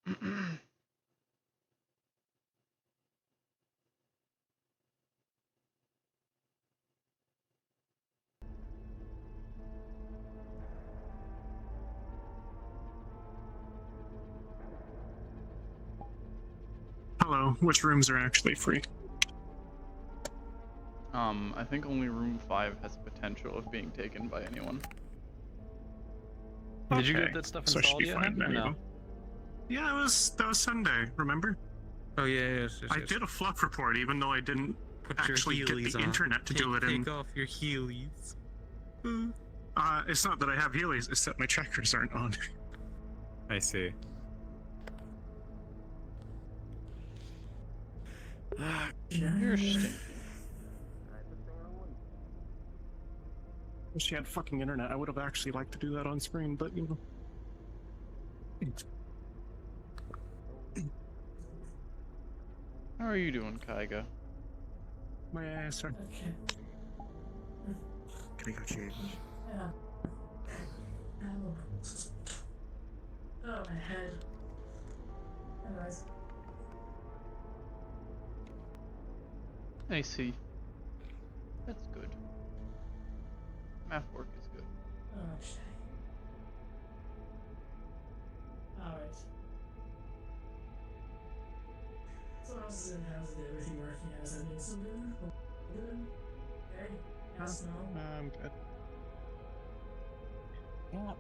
Hello, which rooms are actually free? I think only room 5 has potential of being taken by anyone. Did you get that stuff installed yet? No. Yeah, that was Sunday, remember? Oh yeah, yes. I did a fluff report even though I didn't actually get the internet to do it in. Take off your Heelys. It's not that I have Heelys, it's that my trackers aren't on. I see. You're stinky. If she had fucking internet, I would have actually liked to do that on screen, but you know. How are you doing, Kaiga? My ass, sir. Okay. Can I go change? Yeah. Oh, my head. Anyways. I see. That's good. Math work is good. Okay. Alright. So how's everything working as I need some good? Okay. Yes, no? I'm good. Yeah.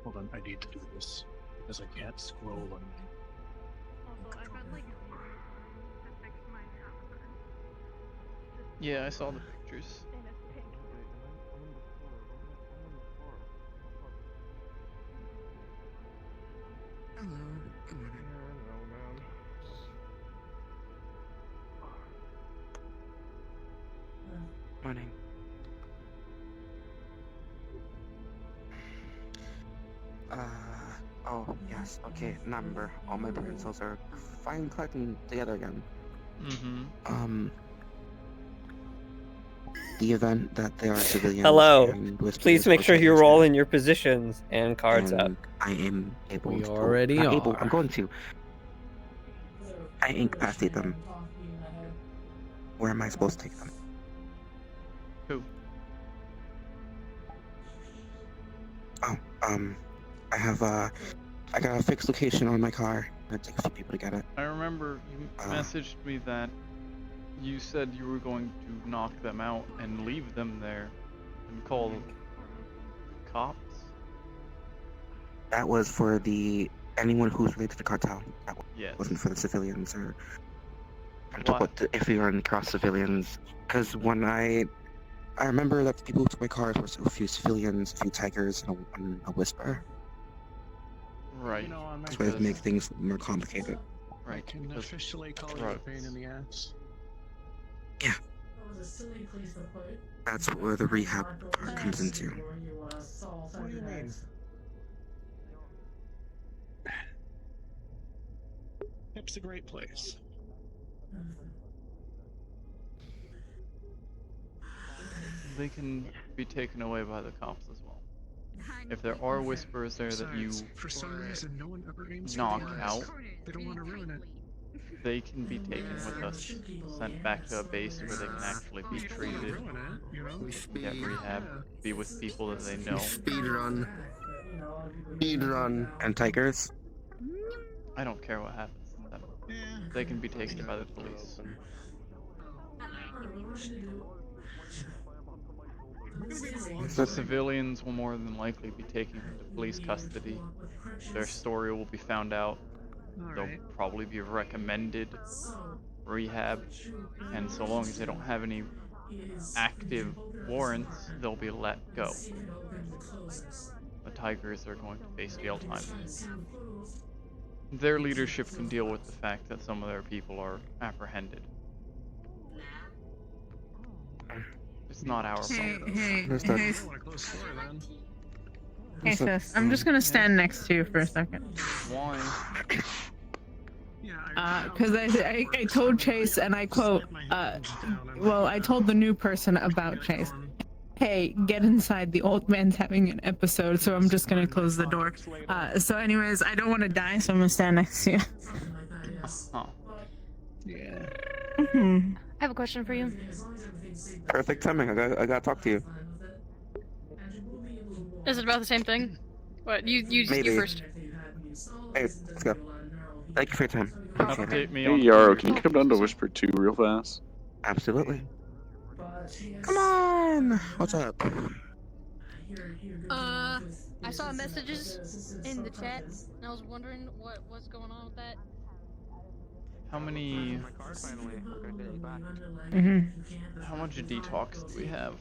Hold on, I need to do this because I can't scroll on my. Also, I've had like to fix my avatar. Yeah, I saw the pictures. And it's pink. Hello. Good morning. Morning. Oh, yes, okay, number. All my pencils are fine collecting together again. The event that there are civilians. Hello. And Please make sure you roll in your positions and cards up. I am able We to. already not are. able, I'm going to. I incapacitate them. Where am I supposed to take them? Who? Oh, I have I got a fixed location on my car. It'll take a few people to get it. I remember you messaged me that you said you were going to knock them out and leave them there and call cops. That was for anyone who's related to the cartel. That Yes. wasn't for the civilians or What? if we run across civilians. Because when I remember that the people who took my cars were a few civilians, a few tigers, and a whisper. Right. You know, on my That's why to make things more complicated. I Right. can because officially call you a pain in the ass. Yeah. That was a silly place to put. That's where the rehab part comes into. What do you mean? Hip's a great place. they can be taken away by the cops as well. If there are whispers there that you For some reason, no one ever aims knock for the out, They don't want to ruin it. they can be taken with us, sent back to a base where they can actually be treated, Ruin it, you know? get rehab, be with people that they know. Speedrun. Speedrun. And tigers? I don't care what happens to them. They can be taken by the police. The civilians will more than likely be taken into police custody. Their story will be found out. They'll probably be recommended rehab, and so long as they don't have any active warrants, they'll be let go. The Tigers are going to face jail time. Their leadership can deal with the fact that some of their people are apprehended. It's not our fault. Hey, sis, I'm just gonna stand next to you for a second. Why? Because I told Chase, and I quote, well, I told the new person about Chase, hey, get inside. The old man's having an episode, so I'm just gonna close the door. So anyways, I don't want to die, so I'm gonna stand next to you. Something like that, yes. Huh. Yeah. Mhm. I have a question for you. Perfect timing. I gotta talk to you. Is it about the same thing? What you Maybe. first? Hey, let's go. Thank you for your time. Appreciate it. Update me Hey on Yaro, can you come down to Whisper 2 real fast? Absolutely. Come on. What's up? I saw messages in the chat, and I was wondering what's going on with that. How many? Mhm. How much detox do we have?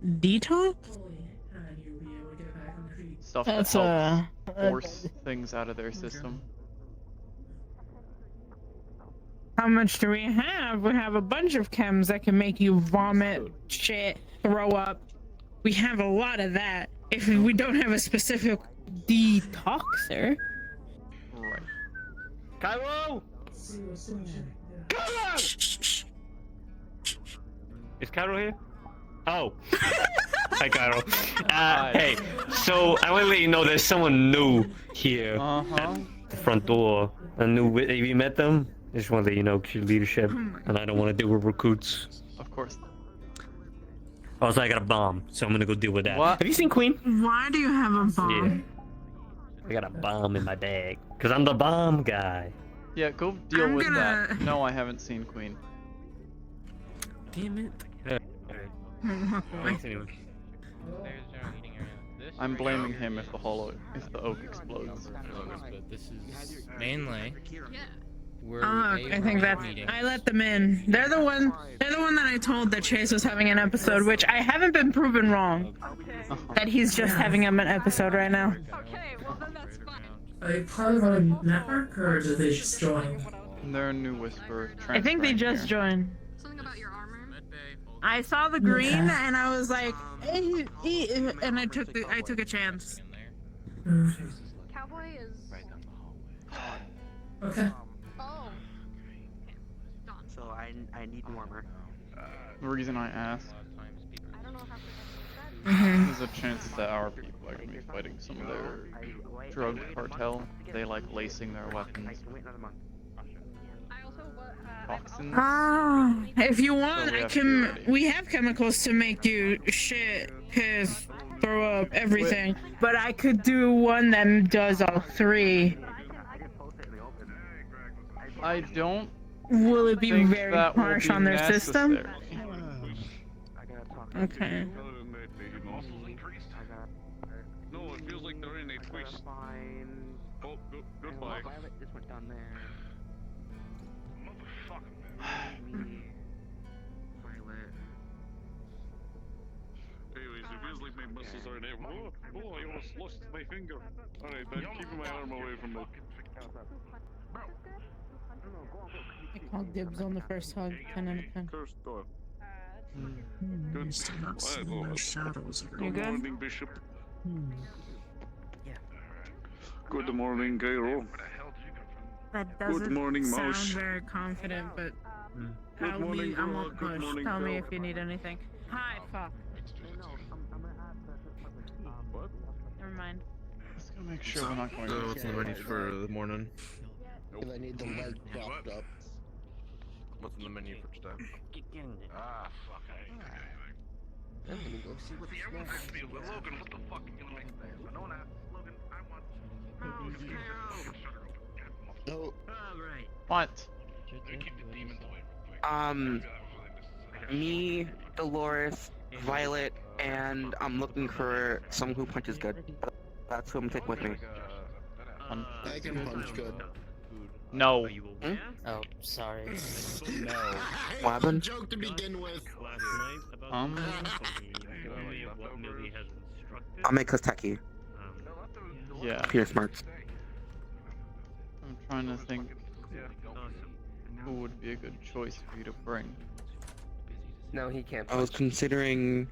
Detox? Stuff That's that helps force things out of their system. How much do we have? We have a bunch of chems that can make you vomit, shit, throw up. We have a lot of that. If we don't have a specific detoxer. Right. Cairo! Cairo! Is Cairo here? Oh. Hi, Cairo. Hey, so I want to let you know there's someone new here at the front door. Have you met them? I just want to let you know, your leadership, and I don't want to deal with recruits. Of course. Also, I got a bomb, so I'm gonna go deal with that. What? Have you seen Queen? Why do you have a bomb? Yeah. I got a bomb in my bag, cause I'm the bomb guy. Yeah, go deal I'm with gonna- that. No, I haven't seen Queen. Damn it. Thanks anyway. I'm blaming him if the oak explodes. But this is mainly where Look, I think that's. I let them in. They're the one that I told that Chase was having an episode, which I haven't been proven wrong. That he's just having an episode right now. Okay, well then that's fine. Are they part of our network, or did they just join? They're a new Whisper. I think they just here. joined. Something about your armor. I saw the green and I was like, and I took a chance. Cowboy is. Okay. Oh. So I need warmer. The reason I asked I don't know how to. is a chance that our people are going to be fighting some of their drug cartel. They like lacing their weapons. I also Toxins. If you want, So we I have to can. be ready. We have chemicals to make you shit, piss, throw up, everything. But I could do one that does all three. I don't Will it be think very that will harsh be on their system? necessary. Okay. No, it feels like they're in a twist. Oh, goodbye. This went down there. Anyways, it feels like my muscles are there. Oh, I almost lost my finger. Alright, I'm keeping my arm away from it. I called dibs on the first hug. 10 out of 10. Cursed door. I'm Good. still not seeing those shadows. You good? Morning, Bishop. Good morning, Cairo. That Good doesn't morning, sound Mouse. very confident, but Good I'll morning, leave, I Bro. won't Good push. morning, Tell me Bro. if you need anything. Hi, fuck. What? Never mind. Let's go make sure we're not going to. What's on the menu for the morning? Because I need the leg propped up. What's on the menu for today? Ah, fuck. I'm gonna go see what the snack is. Logan, what the fuck are you gonna make today? I don't have Logan. I want. Oh, What? Me, Dolores, Violet, and I'm looking for someone who punches good. That's who I'm taking with me. I can punch good. No. Oh, sorry. What happened? Joke to begin with. I'll make Kosteki. Yeah. Peter Smarts. I'm trying to think who would be a good choice for you to bring. No, he can't. I was considering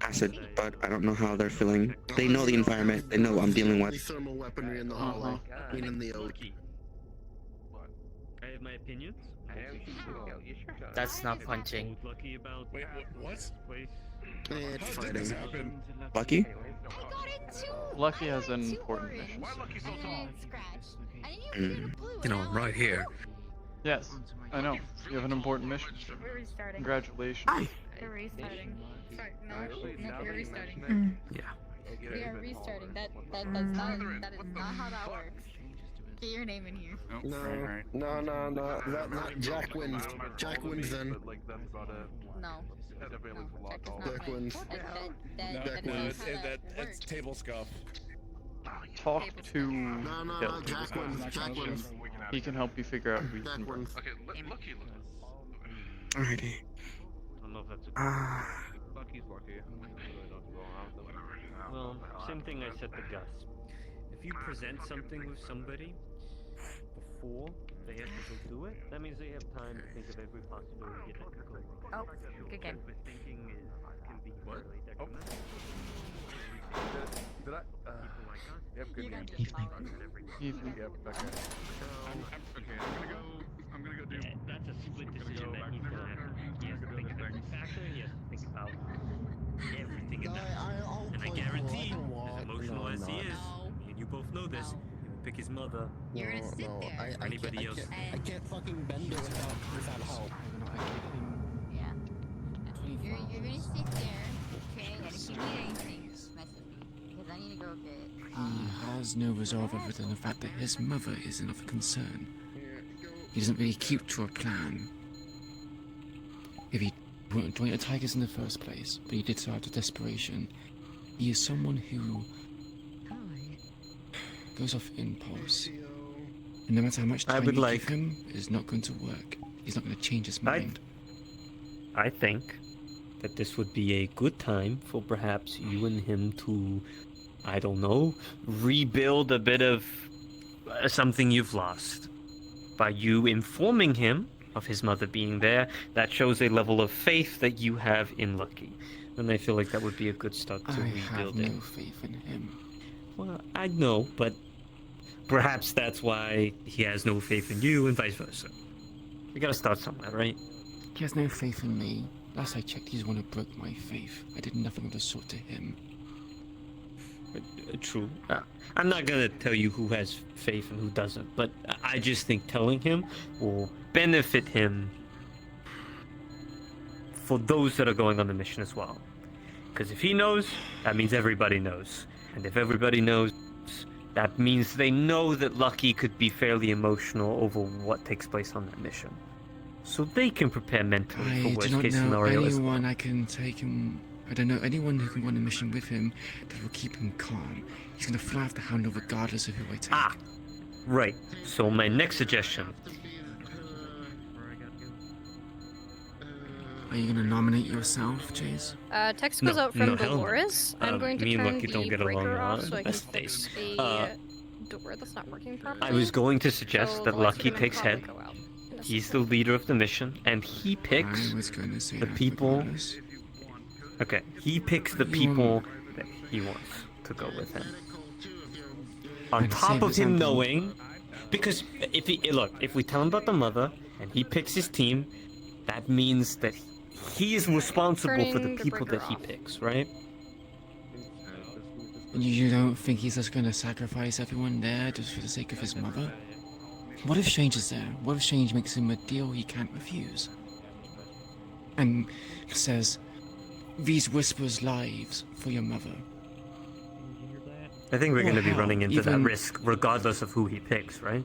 Acid, but I don't know how they're feeling. They know the environment. They know what I'm dealing with. The thermal weapery in the hallway. Cleaning the oat. I have my opinions. That's not punching. Wait, what? It's How did this fighting. happen? Lucky? Lucky has an important mission. You know, I'm right here. Yes, I know. You have an important mission. We're restarting. Congratulations. We're restarting. Sorry, no, we're restarting. Yeah. We are restarting. That is not how that works. Get your name in here. No, that Jack wins. Jack wins then. No. Jack wins. That is how that That's works. table scuff. Talk to No, Hill. Jack wins. Jack wins. He can help you figure out who you Jack can wins. Okay, Lucky. Alrighty. I don't know if that's a Lucky's lucky. Well, same thing I said to Gus. If you present something with somebody before they have to go do it, that means they have time to think of every possibility that could go wrong. Oh, good game. Overthinking can be fairly detrimental. Did I? Yep, good game. Ethan. Yep, okay. I'm gonna go do. That's a split decision that he's gonna have to make. He has to think of every factor, he has to think about everything in that. And I guarantee, as emotional as he is, and you both know this, he will pick his mother. You're gonna sit there. I Anybody else? I can't fucking bend it without help. Yeah. You're gonna sit there, okay? And if you need anything, message me. Because I need to go get. He has no resolve other than the fact that his mother is of concern. He doesn't really keep to a plan. If he wouldn't join the Tigers in the first place, but he did so out of desperation, he is someone who goes off impulse. And no matter how much time you give him, it's not going to work. He's not going to change his mind. I think that this would be a good time for perhaps you and him to, I don't know, rebuild a bit of something you've lost. By you informing him of his mother being there, that shows a level of faith that you have in Lucky. And I feel like that would be a good start to rebuilding. I have no faith in him. Well, I know, but perhaps that's why he has no faith in you and vice versa. We gotta start somewhere, right? He has no faith in me. Last I checked, he's the one who broke my faith. I did nothing of the sort to him. True. I'm not gonna tell you who has faith and who doesn't, but I just think telling him will benefit him for those that are going on the mission as well. Because if he knows, that means everybody knows. And if everybody knows, that means they know that Lucky could be fairly emotional over what takes place on that mission. So they can prepare mentally for I do worst not case know scenario as well. anyone I can take him. I don't know anyone who can go on a mission with him that will keep him calm. He's gonna fly off the handle regardless of who I take. Right. So my next suggestion. Are you gonna nominate yourself, Chase? Text goes out from hell no. Dolores. I'm going to me and turn Lucky don't the get breaker along off so I can best fix days. a door that's not working properly. I was going to suggest So that the lights are Lucky gonna takes probably head. go out in a He's second. the leader of the mission, and he picks I was gonna say the that people. regardless. Okay, he picks the people that he wants to go with him. On And top same of him example. knowing, because if we tell him about the mother and he picks his team, that means that he is responsible for the Turning the people that breaker he off. picks, right? You don't think he's just gonna sacrifice everyone there just for the sake of his mother? What if Strange is there? What if Strange makes him a deal he can't refuse? And says, these whispers lives for your mother. I think we're Or going to be hell, running into that even- risk regardless of who he picks, right?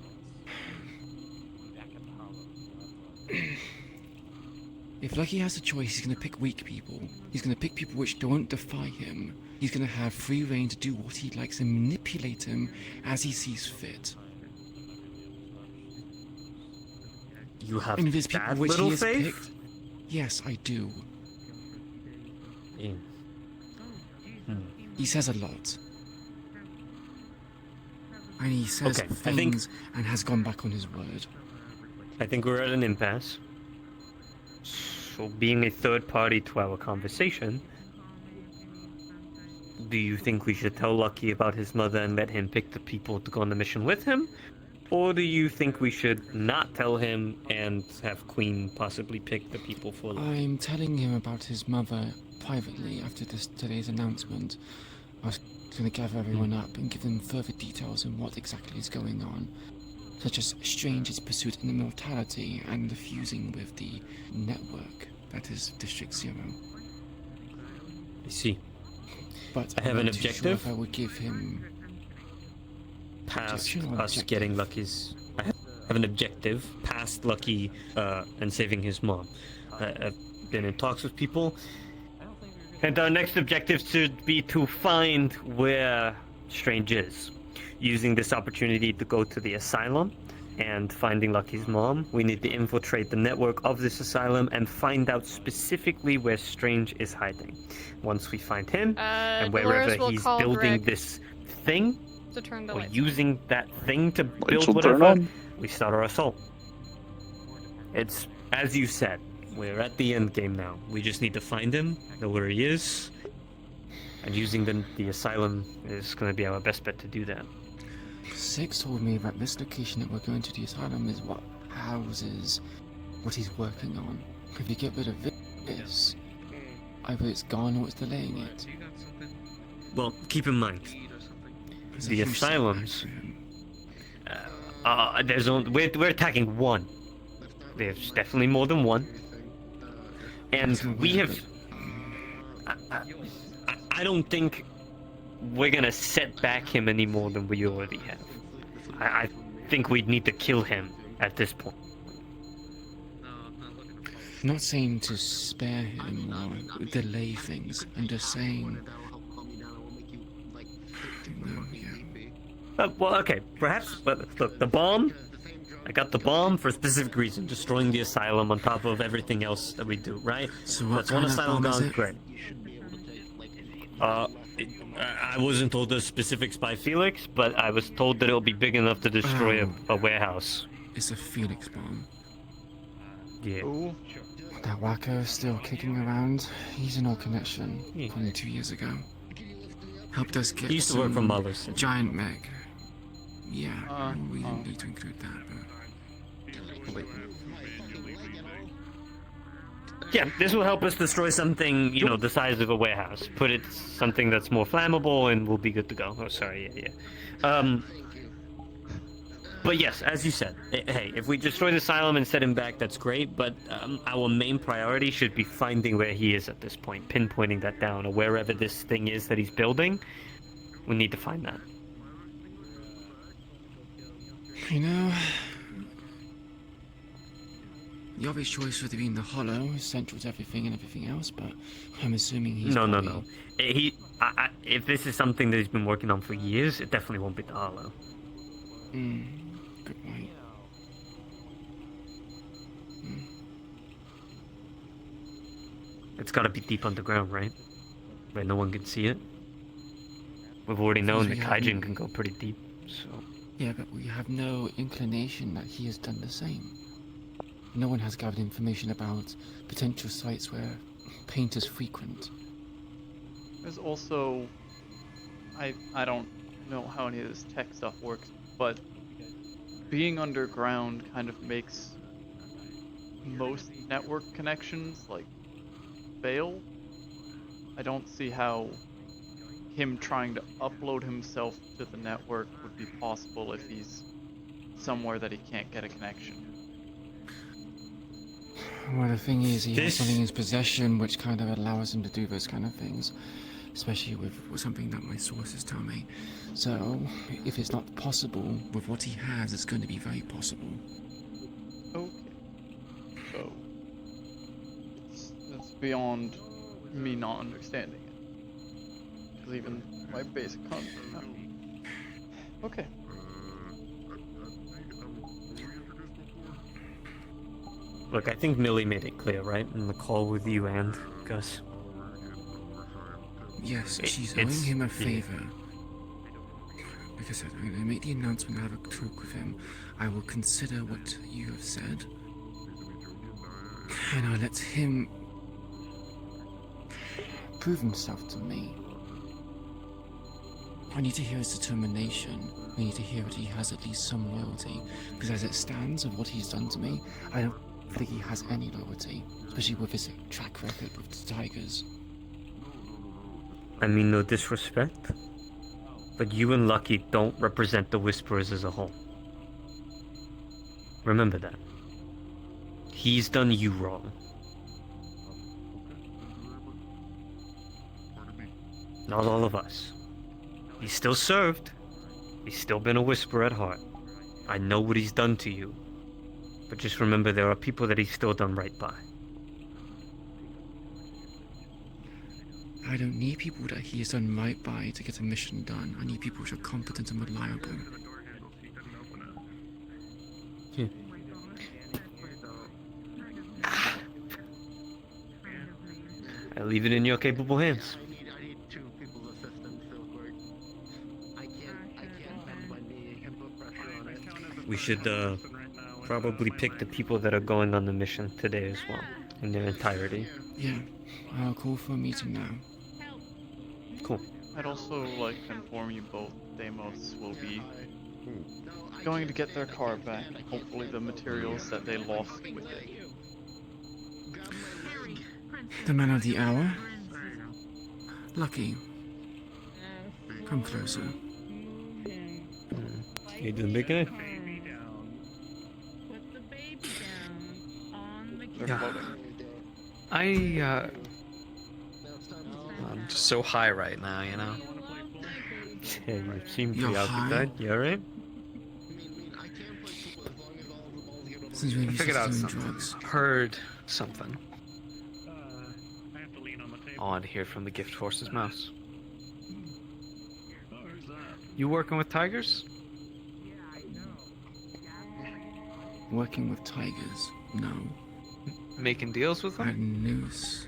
If Lucky has a choice, he's gonna pick weak people. He's gonna pick people which don't defy him. He's gonna have free reign to do what he likes and manipulate him as he sees fit. You have And if there's people that which little he has faith? picked, yes, I do. Yeah. He says a lot. And he says Okay, I think- things and has gone back on his word. I think we're at an impasse. So, being a third party to our conversation, do you think we should tell Lucky about his mother and let him pick the people to go on the mission with him? or do you think we should not tell him and have Queen possibly pick the people for Lucky? I'm telling him about his mother privately after today's announcement. I was going to gather everyone up and give them further details on what exactly is going on, such as Strange's pursuit in immortality and the fusing with the network that is District Zero. I see. But I have I'm an not too sure objective. if I would give him Past Objection or us objective? getting Lucky's... I have an objective past Lucky and saving his mom. I've been in talks with people, and our next objective should be to find where Strange is. Using this opportunity to go to the asylum and finding Lucky's mom, we need to infiltrate the network of this asylum and find out specifically where Strange is hiding. Once we find him, and wherever he's building this thing, to turn the or lights. using that thing to build will turn whatever, on. we start our assault. It's, as you said, we're at the end game now. We just need to find him, know where he is, and using the asylum is going to be our best bet to do that. Six told me that this location that we're going to the asylum is what houses what he's working on. If you get rid of this, either it's gone or it's delaying it. Well, keep in mind, It's a the huge asylums. setback We're attacking one. There's definitely more than one, and for him. we have. I don't think we're gonna set back him any more than we already have. I think we'd need to kill him at this point. Not saying to spare him or delay things. I'm just saying. No, yeah. Well, okay, perhaps, but look, the bomb. I got the bomb for a specific reason, destroying the asylum on top of everything else that we do, right? So what That's one kind of asylum bomb is gone, it? great. I wasn't told the specifics by Felix, but I was told that it'll be big enough to destroy a warehouse. It's a Phoenix bomb. Yeah. Ooh. That wacko is still kicking around. He's an old connection from 2 years ago. Helped us get He used to work for some Mother's. giant mech. Yeah, we didn't need to include that, but... Yeah, this will help us destroy something, you know, the size of a warehouse. Put it something that's more flammable, and we'll be good to go. Oh, sorry, yeah. But yes, as you said, hey, if we destroy the asylum and set him back, that's great. But our main priority should be finding where he is at this point, pinpointing that down, or wherever this thing is that he's building. We need to find that. You know... The obvious choice would have been the Hollow, central to everything and everything else, but I'm assuming he's No. probably... If this is something that he's been working on for years, it definitely won't be the Hollow. Good point. It's got to be deep underground, right? Where no one can see it. We've already known that Kaijin can go pretty deep, so... Yeah, but we have no inclination that he has done the same. No one has gathered information about potential sites where painters frequent. There's also, I don't know how any of this tech stuff works, but being underground kind of makes most network connections like fail. I don't see how him trying to upload himself to the network would be possible if he's somewhere that he can't get a connection. Well, the thing is, he has something in his possession which kind of allows him to do those kind of things. Especially with something that my sources tell me. So, if it's not possible, with what he has, it's going to be very possible. Okay. So, it's beyond me not understanding it. Because even my basic concept. Okay. Look, I think Millie made it clear, right? In the call with you and Gus. Yes, she's owing him a favor. Like I said, I'm going to make the announcement and have a talk with him. I will consider what you have said. And I'll let him prove himself to me. I need to hear his determination. I need to hear that he has at least some loyalty. Because as it stands of what he's done to me, I don't think he has any loyalty. Especially with his track record with the Tigers. I mean, no disrespect, but you and Lucky don't represent the Whisperers as a whole. Remember that. He's done you wrong. Not all of us. He's still served. He's still been a Whisperer at heart. I know what he's done to you. But just remember there are people that he's still done right by. I don't need people that he has done right by to get a mission done. I need people which are competent and reliable. I leave it in your capable hands. I need 2 people's assistance real quick. I can't bend my knee and put pressure on it. We should probably pick the people that are going on the mission today as well, in their entirety. Yeah, I'll call for a meeting now. Cool. I'd also like to inform you both Deimos will be going to get their car back, hopefully the materials that they lost with it. The man of the hour? Lucky. Come closer. You doing big guy? They're floating. I'm just so high right now, you know? Yeah, you seem You're preoccupied. You alright? Since when I you figured out doing something. drugs? Heard something. Odd here from the gift horse's mouse. You working with tigers? Working with tigers? No. Making deals with them? At noose.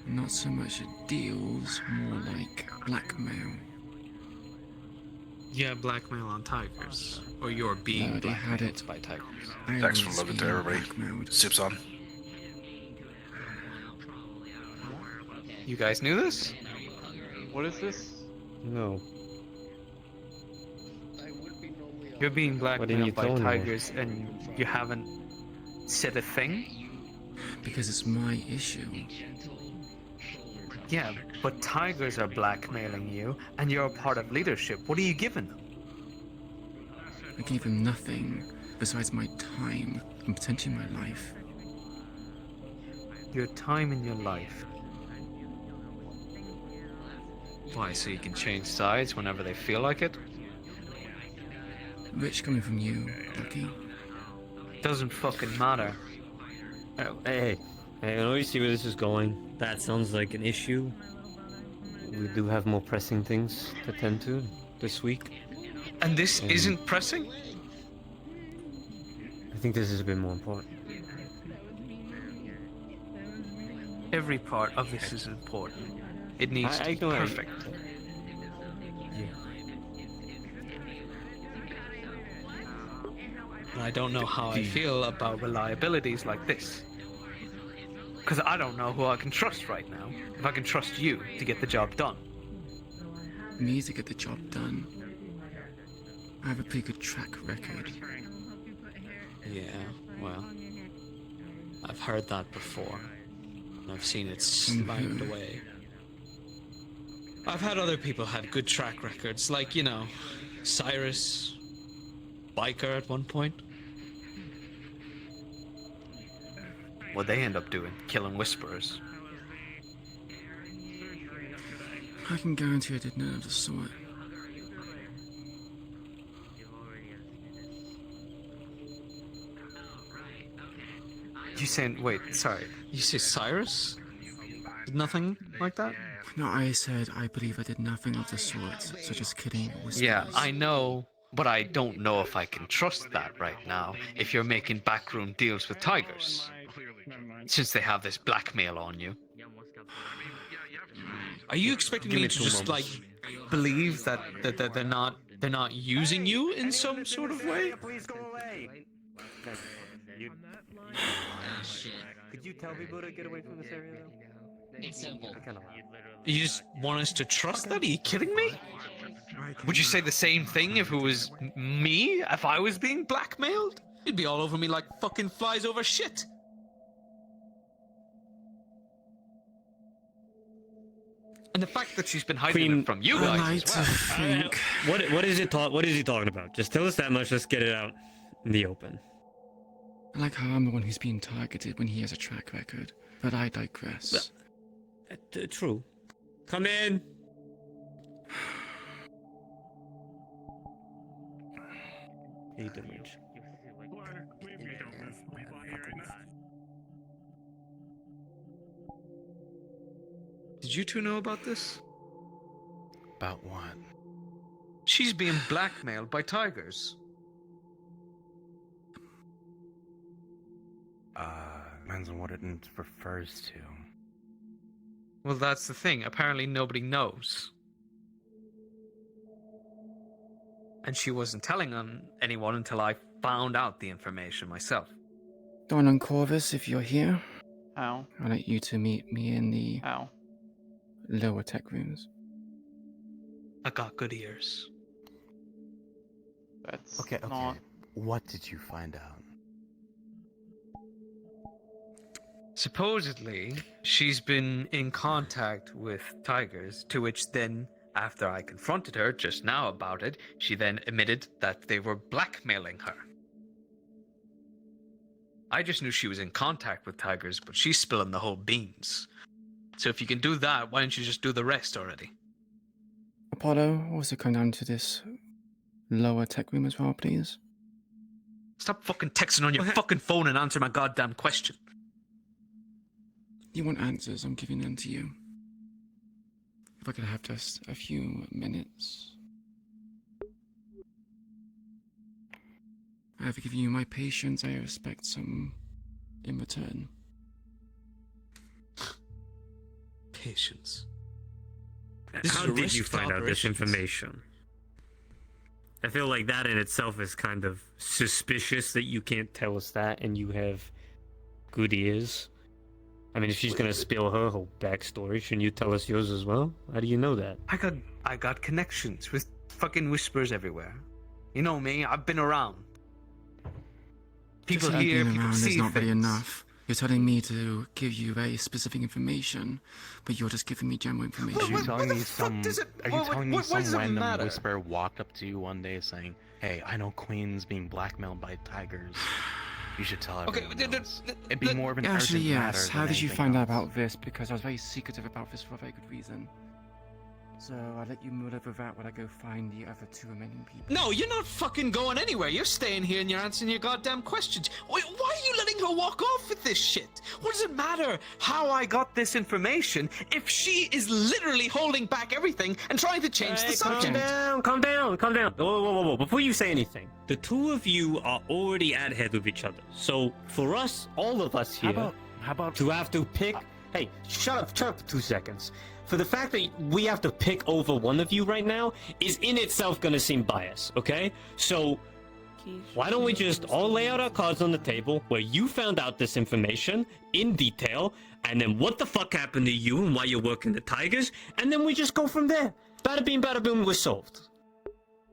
Not so much deals, more like blackmail. Yeah, blackmail on tigers. Or you're being No, they had blackmailed it. by tigers. Thanks for loving to everybody. Sips on. You guys knew this? What is this? No. You're being Why didn't you blackmailed by tell anyone? tigers and you haven't said a thing? Because it's my issue. Yeah, but tigers are blackmailing you and you're a part of leadership. What are you giving them? I gave him nothing besides my time and potentially my life. Your time in your life. Why, so you can change sides whenever they feel like it? Rich coming from you, Lucky. Doesn't fucking matter. Hey, I know you see where this is going. That sounds like an issue. We do have more pressing things to tend to this week. And this isn't pressing? I think this is a bit more important. Every part of this is important. It needs to be perfect. And I don't know how I feel about reliabilities like this. Because I don't know who I can trust right now. If I can trust you to get the job done. Me to get the job done. I have a pretty good track record. Yeah, well, I've heard that before. And I've seen it slimed away. I've had other people have good track records, like, you know, Cyrus, Biker at one point. What'd they end up doing? Killing Whisperers. I can guarantee I did none of the sort. You saying, wait, sorry, you say Cyrus? Did nothing like that? No, I said I believe I did nothing of the sort, such as killing Whisperers. Yeah, I know, but I don't know if I can trust that right now if you're making backroom deals with tigers. Since they have this blackmail on you. Are you expecting me to just like believe that they're not using you in some sort of way? Please go away. Could you tell people to get away from this area though? It's simple. I kinda... You just want us to trust that? Are you kidding me? Would you say the same thing if it was me? If I was being blackmailed? You'd be all over me like fucking flies over shit. And the fact that she's been hiding it from you guys as well. What is he talking about? Just tell us that much. Let's get it out in the open. I like how I'm the one who's being targeted when he has a track record, but I digress. True. Come in. Hey, Dimage. Did you two know about this? About what? She's being blackmailed by tigers. Depends on what it refers to. Well, that's the thing. Apparently nobody knows. And she wasn't telling on anyone until I found out the information myself. Don and Corvus, if you're here, Ow. I'd like you to meet me in the lower tech rooms. I got good ears. That's okay. not... What did you find out? Supposedly, she's been in contact with tigers, to which then, after I confronted her just now about it, she then admitted that they were blackmailing her. I just knew she was in contact with tigers, but she's spilling the whole beans. So if you can do that, why don't you just do the rest already? Apollo, also come down to this lower tech room as well, please. Stop fucking texting on your fucking phone and answer my goddamn question. You want answers, I'm giving them to you. If I could have just a few minutes. I have given you my patience, I expect some in return. Patience. How did you find out this information? I feel like that in itself is kind of suspicious that you can't tell us that and you have good ears. I mean, if she's gonna spill her whole backstory, shouldn't you tell us yours as well? How do you know that? I got connections with fucking whispers everywhere. You know me, I've been around. People Just hear, being people around see is not really things. enough. You're telling me to give you very specific information, but you're just giving me general information. Are you telling me some random matter? whisper walked up to you one day saying, "Hey, I know Queen's being blackmailed by tigers. You should tell everyone." It'd be more of an Actually, urgent matter yes. How than did you anything find out else. about this? Because I was very secretive about this for a very good reason. So I'll let you mull over that while I go find the other two remaining people. No, you're not fucking going anywhere. You're staying here and you're answering your goddamn questions. Why are you letting her walk off with this shit? What does it matter how I got this information if she is literally holding back everything and trying to change the subject? Calm down. Whoa. Before you say anything, the two of you are already at head with each other. So for us, all of us here, How about to have to pick... Hey, shut up for 2 seconds. For the fact that we have to pick over one of you right now is in itself gonna seem biased, okay? So, why don't we just all lay out our cards on the table where you found out this information in detail, and then what the fuck happened to you and why you're working the Tigers, and then we just go from there. Bada boom, we're solved.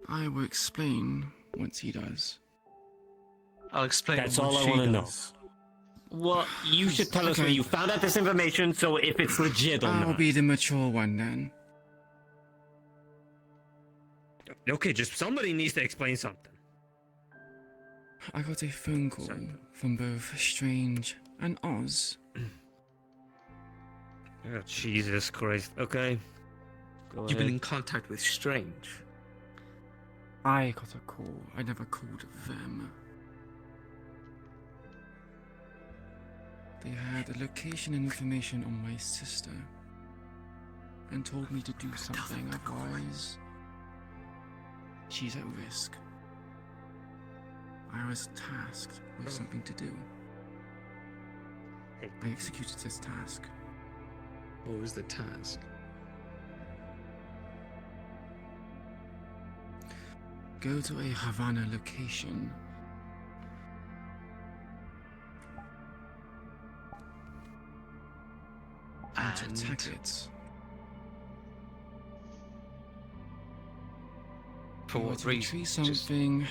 I will explain once he does. I'll explain. That's what all I she want to know. does. Well, you should tell us where you found out this information, so if it's legit or I'll not. be the mature one then. Okay, just somebody needs to explain something. I got a phone call from both Strange and Oz. Oh, Jesus Christ. Okay. Go You've been in ahead. contact with Strange. I got a call. I never called them. They had a location and information on my sister and told me to do something, otherwise she's at risk. I was tasked with something to do. I executed this task. What was the task? Go to a Havana location. And attack it. For You were what to reason? retreat Just- something.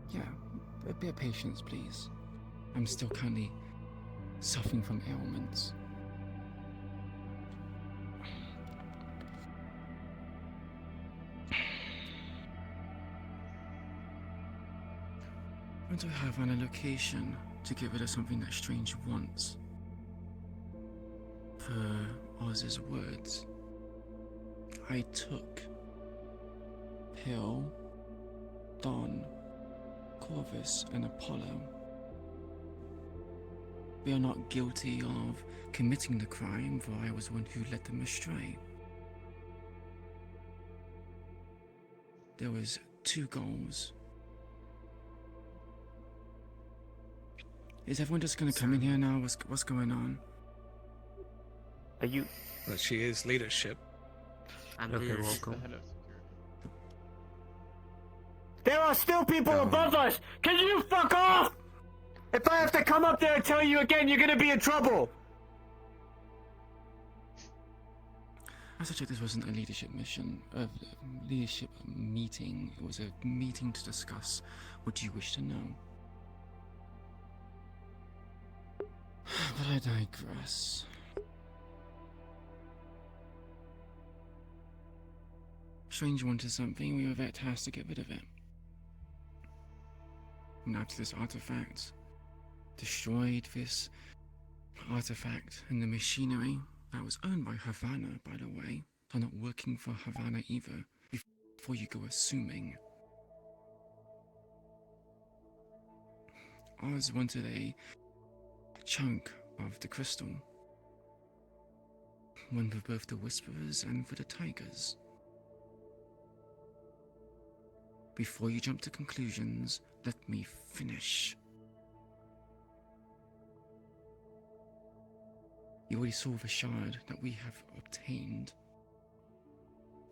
Yeah, a bit of patience, please. I'm still currently suffering from ailments. Once I have a location to get rid of something that Strange wants, per Oz's words, I took Pill, Don, Corvus, and Apollo. They are not guilty of committing the crime, for I was the one who led them astray. There was 2 goals. Is everyone just gonna come in here now? What's going on? Are you? Well, she is leadership. Okay, welcome. There are still people above us! Can you fuck off? If I have to come up there and tell you again, you're gonna be in trouble! I suspect this wasn't a leadership mission, a leadership meeting. It was a meeting to discuss what you wish to know. But I digress. Strange wanted something, we were very tasked to get rid of it. And after this artifact destroyed this artifact and the machinery that was owned by Havana, by the way, are not working for Havana either, before you go assuming. Oz wanted a chunk of the crystal. One for both the Whisperers and for the Tigers. Before you jump to conclusions, let me finish. You already saw the shard that we have obtained,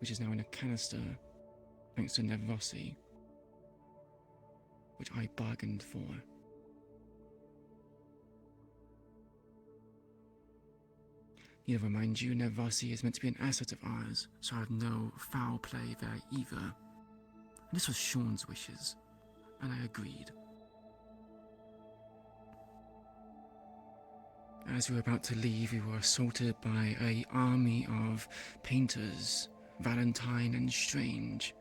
which is now in a canister, thanks to Nervosi, which I bargained for. Need to remind you, Nervosi is meant to be an asset of ours, so I have no foul play there either. And this was Sean's wishes, and I agreed. As we were about to leave, we were assaulted by an army of painters, Valentine and Strange.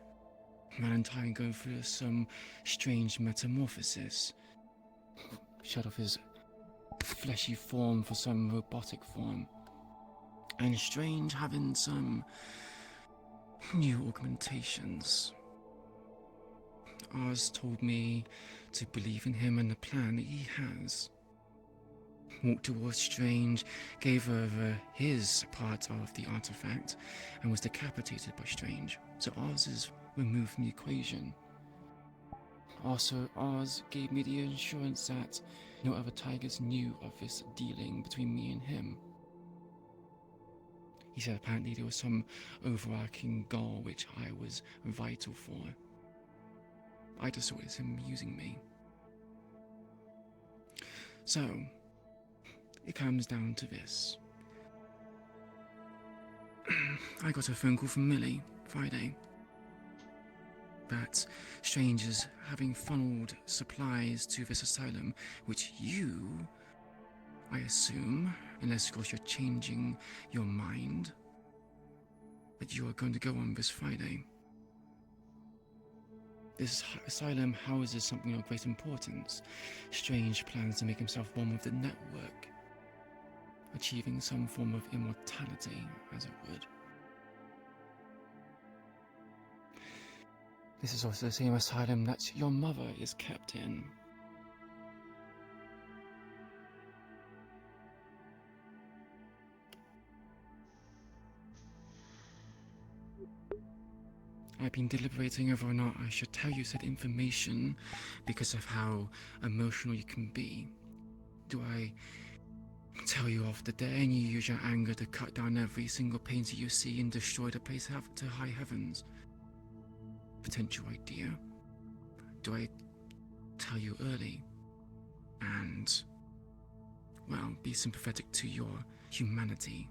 Valentine going through some strange metamorphosis. Shut off his fleshy form for some robotic form. And Strange having some new augmentations. Oz told me to believe in him and the plan that he has. Walked towards Strange, gave over his part of the artifact, and was decapitated by Strange. So Oz is removed from the equation. Also, Oz gave me the assurance that no other Tigers knew of this dealing between me and him. He said apparently there was some overarching goal which I was vital for. I just saw it as him using me. So, it comes down to this. I got a phone call from Millie Friday that Strange is having funneled supplies to this asylum, which you, I assume, unless of course you're changing your mind, that you are going to go on this Friday. This asylum houses something of great importance. Strange plans to make himself one with the network, achieving some form of immortality, as it would. This is also the same asylum that your mother is kept in. I've been deliberating over or not I should tell you said information because of how emotional you can be. Do I tell you off the day and you use your anger to cut down every single painting you see and destroy the place to high heavens? Potential idea. Do I tell you early and well, be sympathetic to your humanity.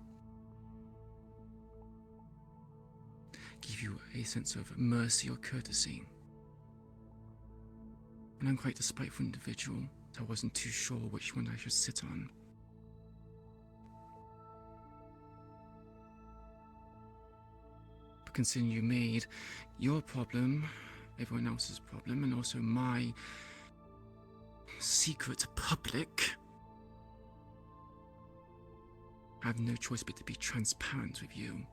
Give you a sense of mercy or courtesy. And I'm quite a spiteful individual, so I wasn't too sure which one I should sit on. But considering you made your problem everyone else's problem, and also my secret public, I have no choice but to be transparent with you.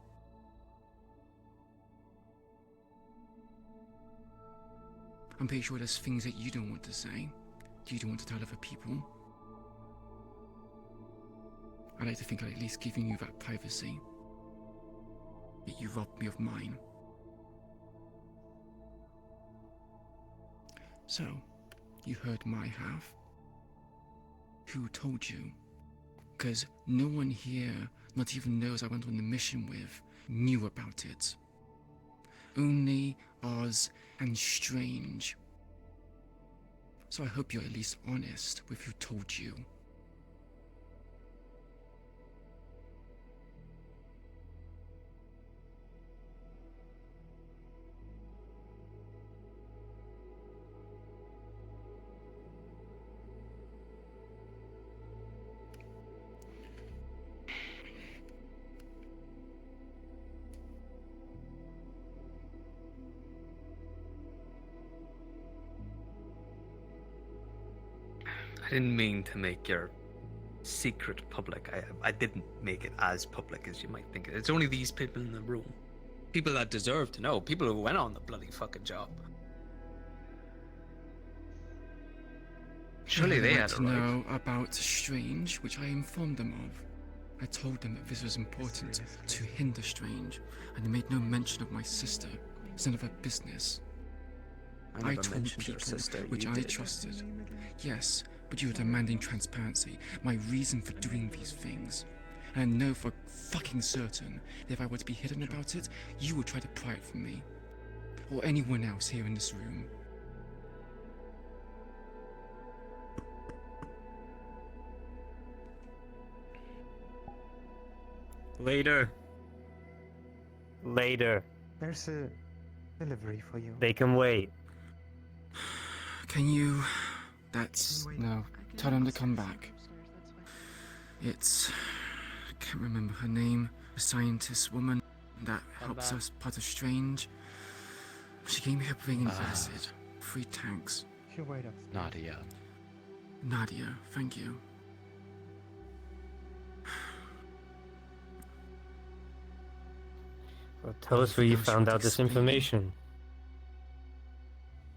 I'm pretty sure there's things that you don't want to say, that you don't want to tell other people. I like to think I'd at least giving you that privacy, yet you robbed me of mine. So, you heard my half. Who told you? Because no one here, not even those I went on the mission with, knew about it. Only Oz and Strange. So I hope you're at least honest with who told you. I didn't mean to make your secret public. I didn't make it as public as you might think. It's only these people in the room. People that deserve to know. People who went on the bloody fucking job. Surely they had to know about Strange, which I informed them of. I told them that this was important to hinder Strange, and they made no mention of my sister. It's none of her business. I told people your sister. which I trusted. Yes, but you were demanding transparency, my reason for doing these things. And I know for fucking certain that if I were to be hidden about it, you would try to pry it from me. Or anyone else here in this room. Later. Later. There's a delivery for you. They can wait. Can you... No. Tell them to come back. It's... I can't remember her name. A scientist woman that helps us part of Strange. She gave me her brain acid. 3 tanks. You wait up. Nadia. Nadia, thank you. Well, tell us where you found out this information.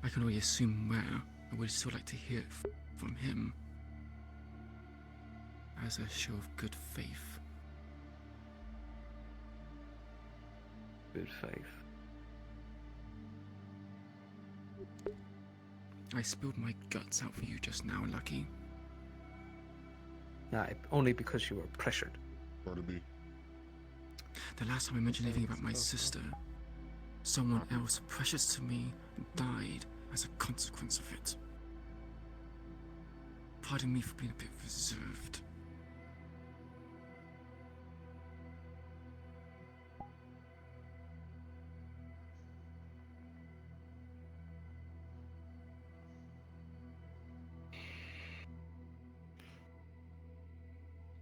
I can only assume where. I would still like to hear it from him. As a show of good faith. Good faith. I spilled my guts out for you just now, Lucky. Nah, only because you were pressured. The last time I mentioned anything about my sister, someone else precious to me died as a consequence of it. Pardon me for being a bit reserved.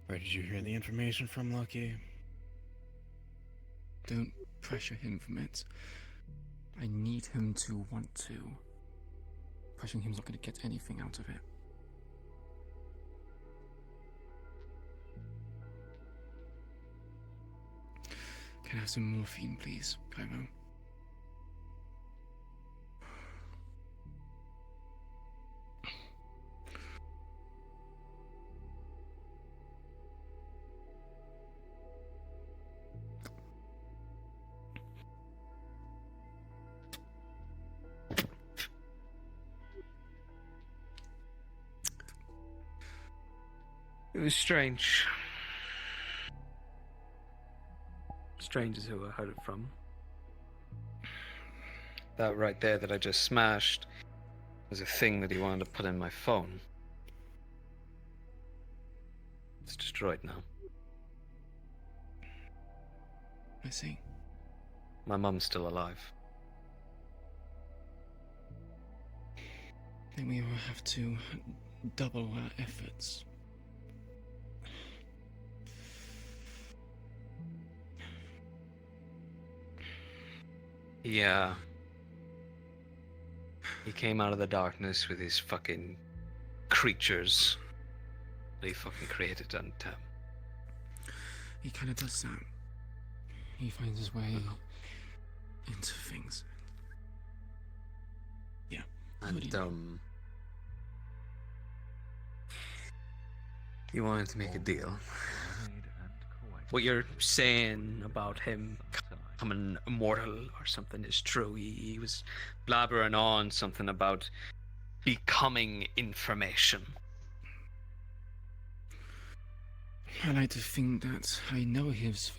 Where did you hear the information from, Lucky? Don't pressure him from it. I need him to want to. Pressuring him's not going to get anything out of it. Can I have some morphine, please, Cairo? It was strange. Strange is who I heard it from. That right there that I just smashed was a thing that he wanted to put in my phone. It's destroyed now. I see. My mum's still alive. Then we will have to double our efforts. Yeah. He came out of the darkness with his fucking creatures that he fucking created and He kind of does that. He finds his way into things. Yeah. and you wanted to make a deal. What you're saying about him becoming immortal or something is true. He was blabbering on something about becoming information. I like to think that I know his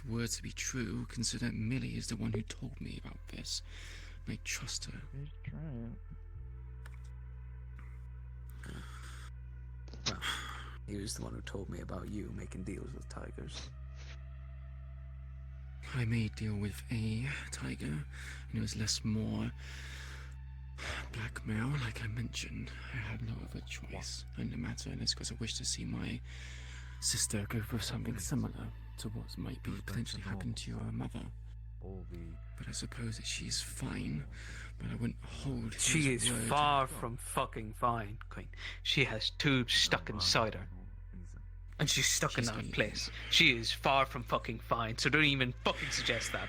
words to be true, considering Millie is the one who told me about this. I trust her. Well, he was the one who told me about you making deals with tigers. I made a deal with a tiger, and it was more blackmail, like I mentioned. I had no other choice in the matter, and it's because I wish to see my sister go through something similar to what might be potentially happen to your mother. But I suppose that she's fine, but I wouldn't hold his She is word. far from fucking fine, Queen. She has tubes stuck inside her. And she's stuck in that place. She is far from fucking fine, so don't even fucking suggest that.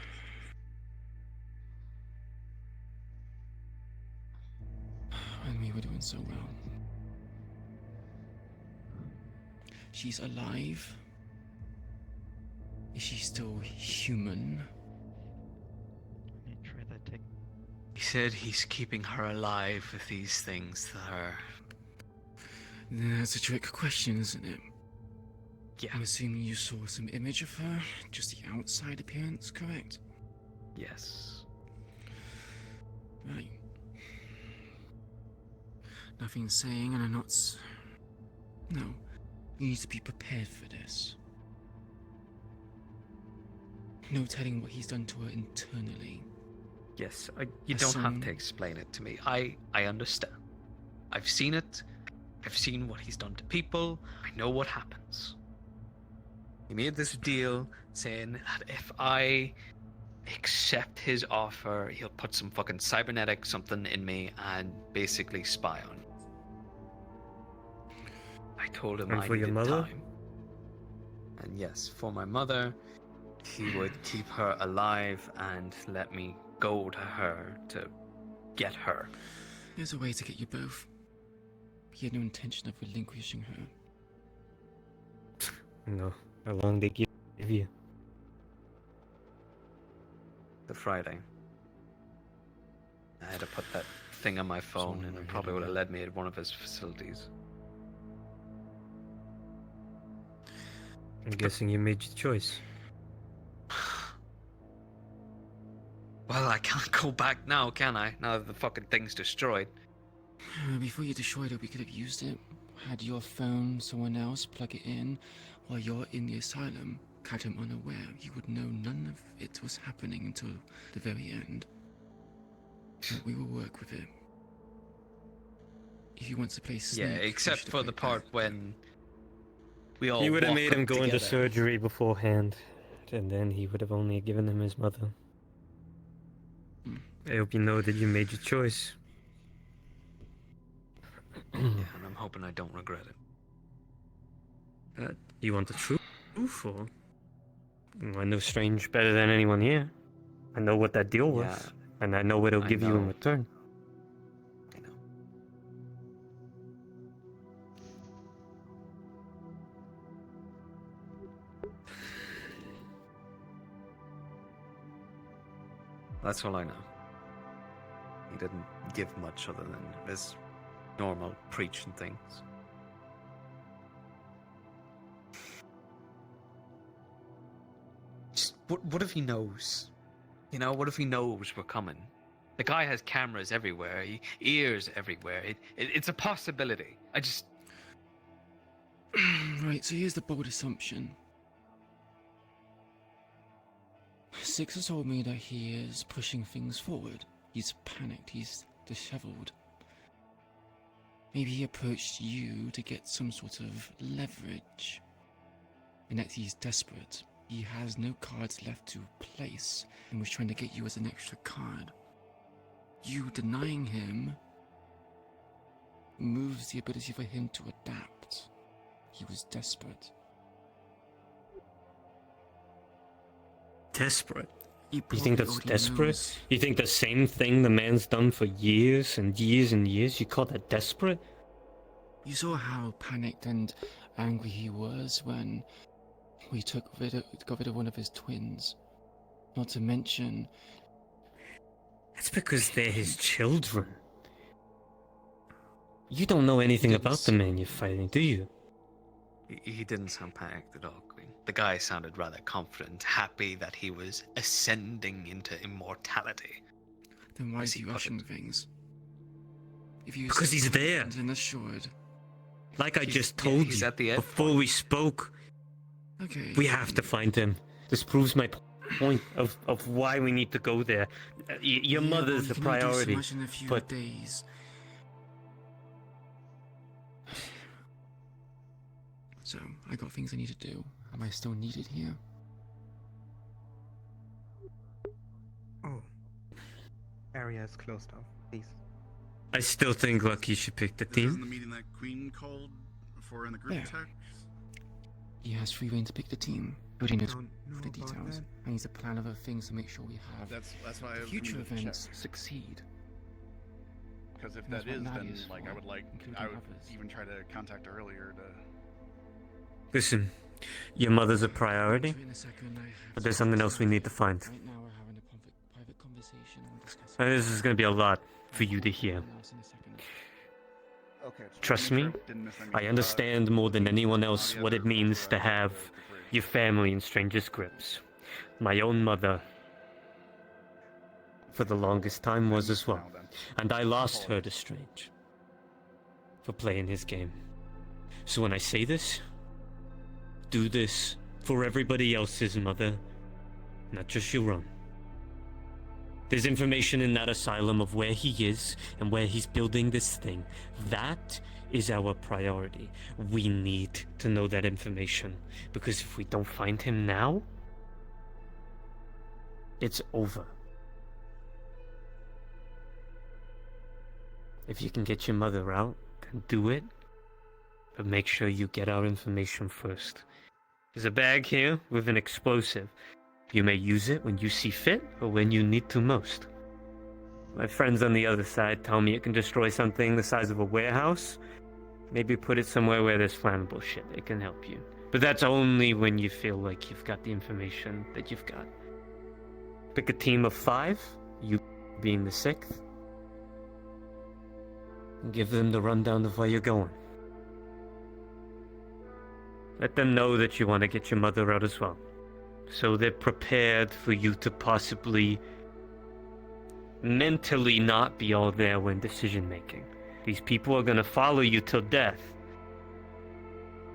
And we were doing so well. She's alive. Is she still human? He said he's keeping her alive with these things that are... That's a trick question, isn't it? Yeah. I'm assuming you saw some image of her, just the outside appearance, correct? Yes. Right. Nothing saying, and I'm not... No. You need to be prepared for this. No telling what he's done to her internally. Yes, you don't have to explain it to me. I understand. I've seen it. I've seen what he's done to people. I know what happens. He made this deal saying that if I accept his offer, he'll put some fucking cybernetic something in me and basically spy on me. I told him And I for your needed mother? time. And yes, for my mother, he would keep her alive and let me go to her to get her. There's a way to get you both. He had no intention of relinquishing her. No. How long they give you? The Friday. I had to put that thing on my phone and it probably would have led me to one of his facilities. I'm guessing you made your choice. Well, I can't go back now, can I? Now that the fucking thing's destroyed. Before you destroyed it, we could have used it. Had your phone, someone else plug it in while you're in the asylum. Catch him unaware. You would know none of it was happening until the very end. But we will work with it. If he wants to play Snake, Yeah, except for the part when we all He would have walk made him up go into together. surgery beforehand, and then he would have only given him his mother. I hope you know that you made your choice. Yeah, and I'm hoping I don't regret it. You want the truth, or? I know Strange better than anyone here. I know what that deal was, Yeah, and I know what it'll I give you in know. return. I know. That's all I know. He didn't give much other than his normal preaching things. Just, what if he knows? You know, what if he knows we're coming? The guy has cameras everywhere, ears everywhere. It's a possibility. I just... Right, so here's the bold assumption. Six has told me that he is pushing things forward. He's panicked, he's disheveled. Maybe he approached you to get some sort of leverage. And that he's desperate. He has no cards left to place and was trying to get you as an extra card. You denying him removes the ability for him to adapt. He was desperate. Desperate? You think that's desperate? You think the same thing the man's done for years and years and years, you call that desperate? You saw how panicked and angry he was when we got rid of one of his twins. Not to mention... That's because they're his children. You don't know anything about the man you're fighting, do you? He didn't sound panicked at all, Queen. The guy sounded rather confident, happy that he was ascending into immortality. Then why is he rushing things? If you Because he's there. And assured. Like I just told he's you at the end before we spoke. Okay. We have to find him. This proves my point of why we need to go there. Your mother's a priority. Do so much in a few but days. So, I got things I need to do. Am I still needed here? Oh. Area is closed off, please. I still think Lucky should pick the Isn't team. the meeting that Queen called for in the group There. text? He has free reign to pick the team. But he knows Don't know for the about details. that. And he's a plan of other things to make sure we have That's why the I future needed to events check. succeed. Because if And that's that is, what then Nadia's like for, I would including I would others. even try to contact her earlier to. Listen, your mother's a priority, In a second, I have but there's something else we need to find. Right now we're having a private conversation and discussing. And this is going to be a lot for you to hear. Okay. Trust me, I understand more than anyone else what it means to have your family in strangers' grips. My own mother, for the longest time, was as well. And I lost her to Strange for playing his game. So when I say this, do this for everybody else's mother, not just your own. There's information in that asylum of where he is and where he's building this thing. That is our priority. We need to know that information, because if we don't find him now, it's over. If you can get your mother out, then do it. But make sure you get our information first. There's a bag here with an explosive. You may use it when you see fit or when you need to most. My friends on the other side tell me it can destroy something the size of a warehouse. Maybe put it somewhere where there's flammable shit. It can help you. But that's only when you feel like you've got the information that you've got. Pick a team of 5, you being the 6th. And give them the rundown of where you're going. Let them know that you want to get your mother out as well. So they're prepared for you to possibly mentally not be all there when decision making. These people are going to follow you till death.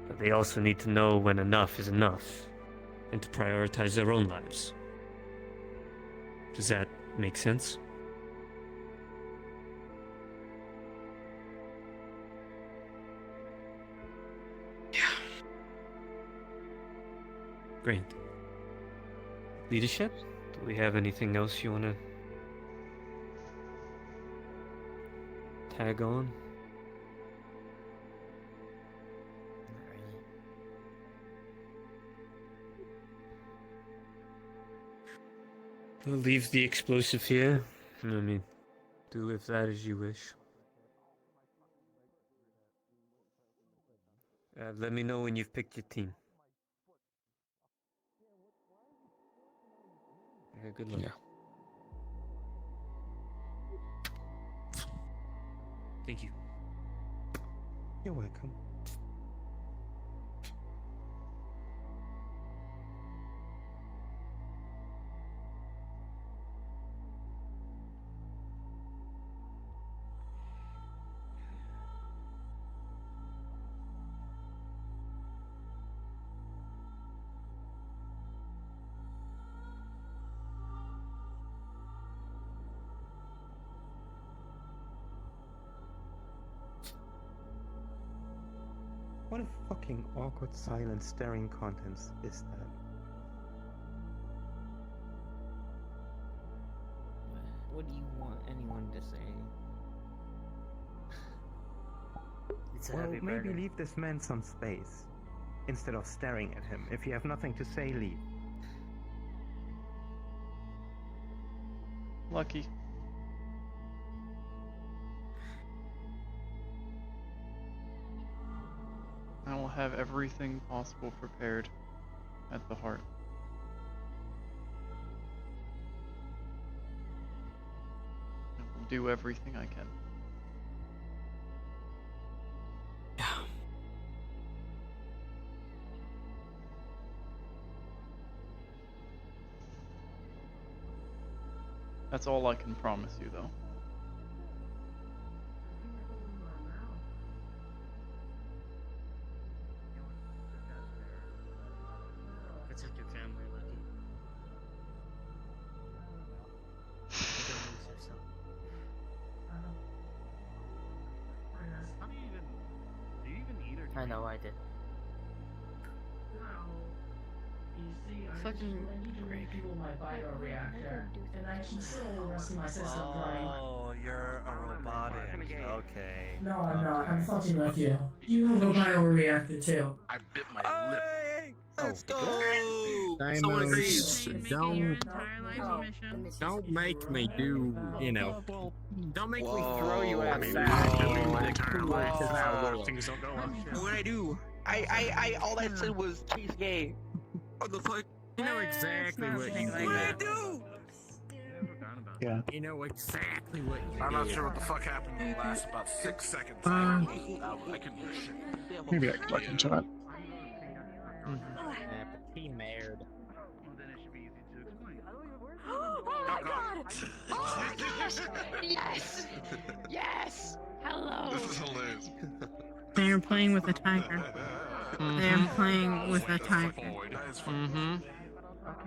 But they also need to know when enough is enough and to prioritize their own lives. Does that make sense? Yeah. Great. Leadership? Do we have anything else you want to tag on? We'll leave the explosive here. I mean, do with that as you wish. Let me know when you've picked your team. Yeah, good luck. Yeah. Thank you. You're welcome. What a fucking awkward, silent, staring contents is that? What do you want anyone to say? Well, maybe leave this man some space. Instead of staring at him. If you have nothing to say, leave. Lucky. I will have everything possible prepared at the heart. I will do everything I can. That's all I can promise you, though. Protect your family, Lucky. Don't lose yourself. How do you even eat or I know I did. Fucking People might buy a reactor, and I can still rest my system running. Oh, you're a robotic. Okay. No, I'm not. I'm fucking with you. You have a bioreactor too. I bit my lip. Let's go! Someone agrees. Don't make me do, you know. Don't make me throw you Whoa. outside. Things don't go well. What did I do? All I said was he's gay. What the fuck? You know exactly what you did. What did I do? Yeah. You know exactly what you did. I'm not sure what the fuck happened in the last about 6 seconds. I couldn't hear shit. Maybe I could look into it. He married. Oh my god! Oh my gosh! Yes! Yes! Hello! This is hilarious. They are playing with a tiger. They are playing with a tiger. Mm-hmm.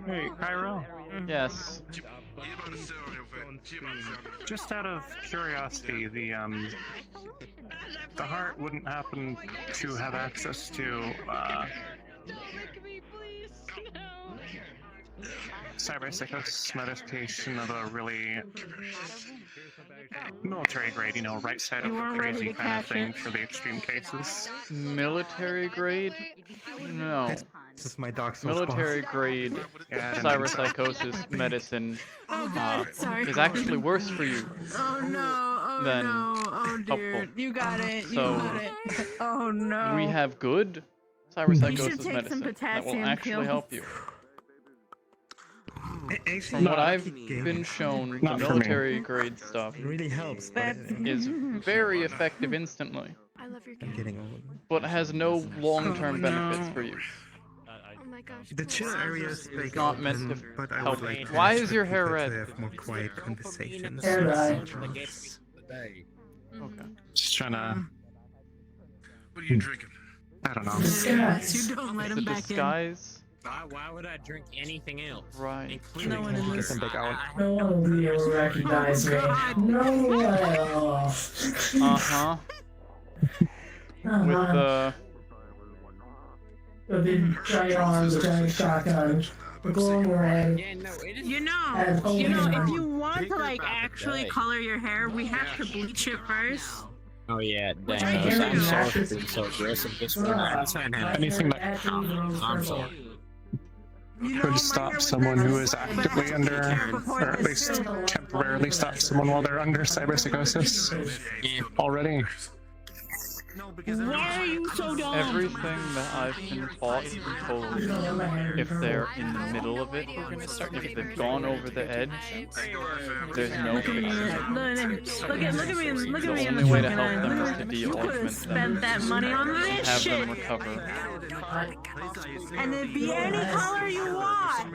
Hey, Cairo. Yes. Just out of curiosity, the heart wouldn't happen to have access to cyberpsychosis modification of a really military grade, you know, right side of the crazy kind of thing for the extreme cases. Military grade? No. This is my Dark Souls Military boss. grade cyberpsychosis medicine Sorry. is actually worse for you Oh no! Oh than no! Oh dear! helpful. You got it! You So, got it! Oh no! we have good You should cyberpsychosis take medicine some that will potassium actually pills. help you. Actually, From what I've game been shown, the Not for me. military grade stuff It really helps, but is very effective instantly, I love your I'm getting old. but has no long-term benefits for you. Oh my gosh. The chill areas It's not meant to but I help. would like to Why ask is for your hair people red? to have more quiet conversations. Hair dye. Okay. Just trying to, What are you drinking? I don't know. Disguise. You don't let It's him a back in. disguise. Why would I drink anything else? Right. Including No one in this. Get them back out. No one will be able to recognize me. No one. Uh-huh. With the The big giant arms, the giant shotgun, the glowing red. Yeah, no, it is. You know, if you want to like actually color your hair, we have to bleach it first. Oh yeah, I damn. do. I'm sorry for being so aggressive this one. Anything that I'm sorry. could stop someone who is actively under, or at least temporarily stop someone while they're under cyberpsychosis already. Why are you so dumb? everything that I've been taught and told, if they're in the middle of it, if they've gone over the edge, there's no fixing it. Look at me in The the only way to fucking help them eye. is to You could have de-augment spent them that money on and this have shit. them recover. And it'd be any color you want.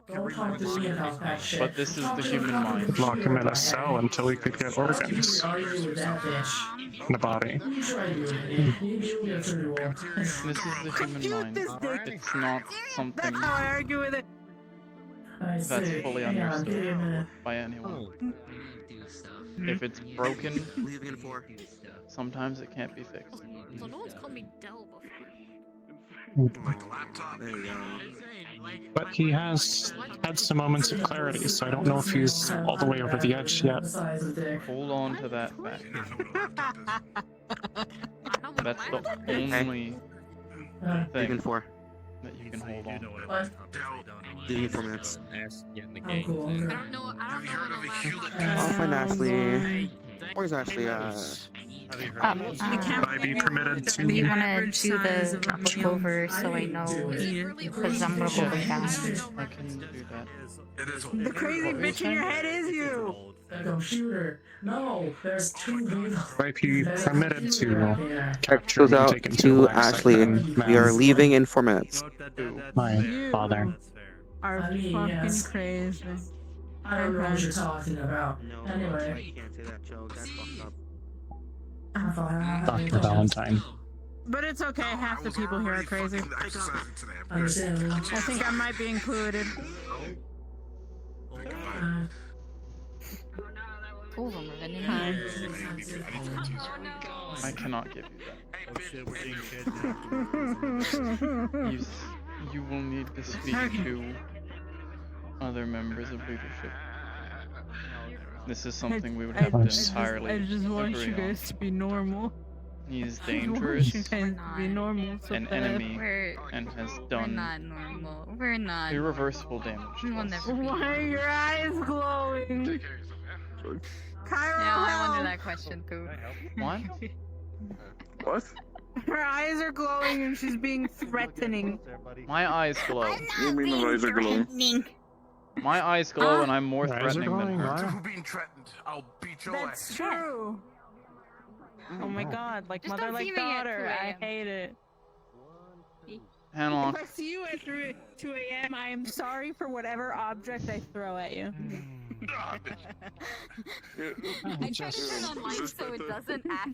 Don't talk to me about that shit. But this is the human mind. Lock him in a cell until we could get organs Argue with that bitch. in the body. You try to do it, idiot. Maybe you'll get through the wall. This is the human mind. It's not something That's how I argue with it. I that's see. fully Hang on, give me a understood minute. by anyone. If it's broken, Leaving in 4. sometimes it can't be fixed. So no one's called me Dell before. There you go. But he has had some moments of clarity, so I don't know if he's all the way over the edge yet. Hold on to that fact. That's the only Leaving thing 4. that you can hold on to. Leaving in 4 minutes. I don't know. I'll find Ashley. Where's Ashley? I be permitted to. Do you want to do the look over so I know? Because I'm gonna go down. I can do that. The crazy bitch in your head is you. The computer. No, there's 2 people. Might be permitted to capture Goes me out taken to a black Ashley. site. We are leaving in 4 minutes. My father. Are fucking crazy. I don't know what you're talking about. Anyway. I can't say that joke. That's fucked up. Dr. Valentine. But it's okay, half the people here are crazy. Understandable. I think I might be included. Two of them are vending. I cannot give you that. You will need to speak to other members of leadership. This is something we would have to entirely I just want agree you on. guys to be normal. He is I want dangerous, you guys to be normal. So an bad. enemy, and has We're done not normal. We're not. irreversible damage We to will us. never be. Why are your eyes glowing? Cairo, Yeah, I help! wonder that question too. What? What? Her eyes are glowing and she's being threatening. My eyes glow. You mean the eyes are glowing? My eyes glow, and I'm more Your eyes are threatening than glowing, her. why? being threatened. I'll beat your That's true. Oh my god, like Just mother, don't like see me at daughter. 2 I a.m. hate it. Hanlock. If I see you at 2 a.m., I am sorry for whatever object I throw at you. I try to turn on lights so it doesn't act,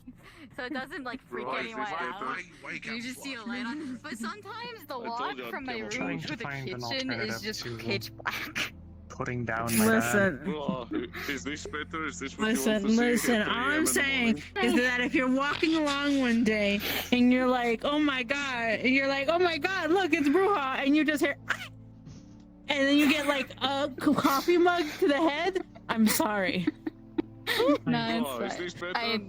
so it doesn't like freak anyone out. You just see a light on, but sometimes the walk you I'd from my kill him. room Trying to to the find an kitchen is alternative just to pitch black. putting down my Listen. Oh, is this better? Is this what you want Listen, to see listen. at 3 All a.m. I'm in the saying morning? is that if you're walking along one day and you're like, oh my god, and you're like, oh my god, look, it's Bruja, and you just hear, "Ah!" and then you get like a coffee mug to the head, I'm sorry. No, Oh, is it's this fine. better?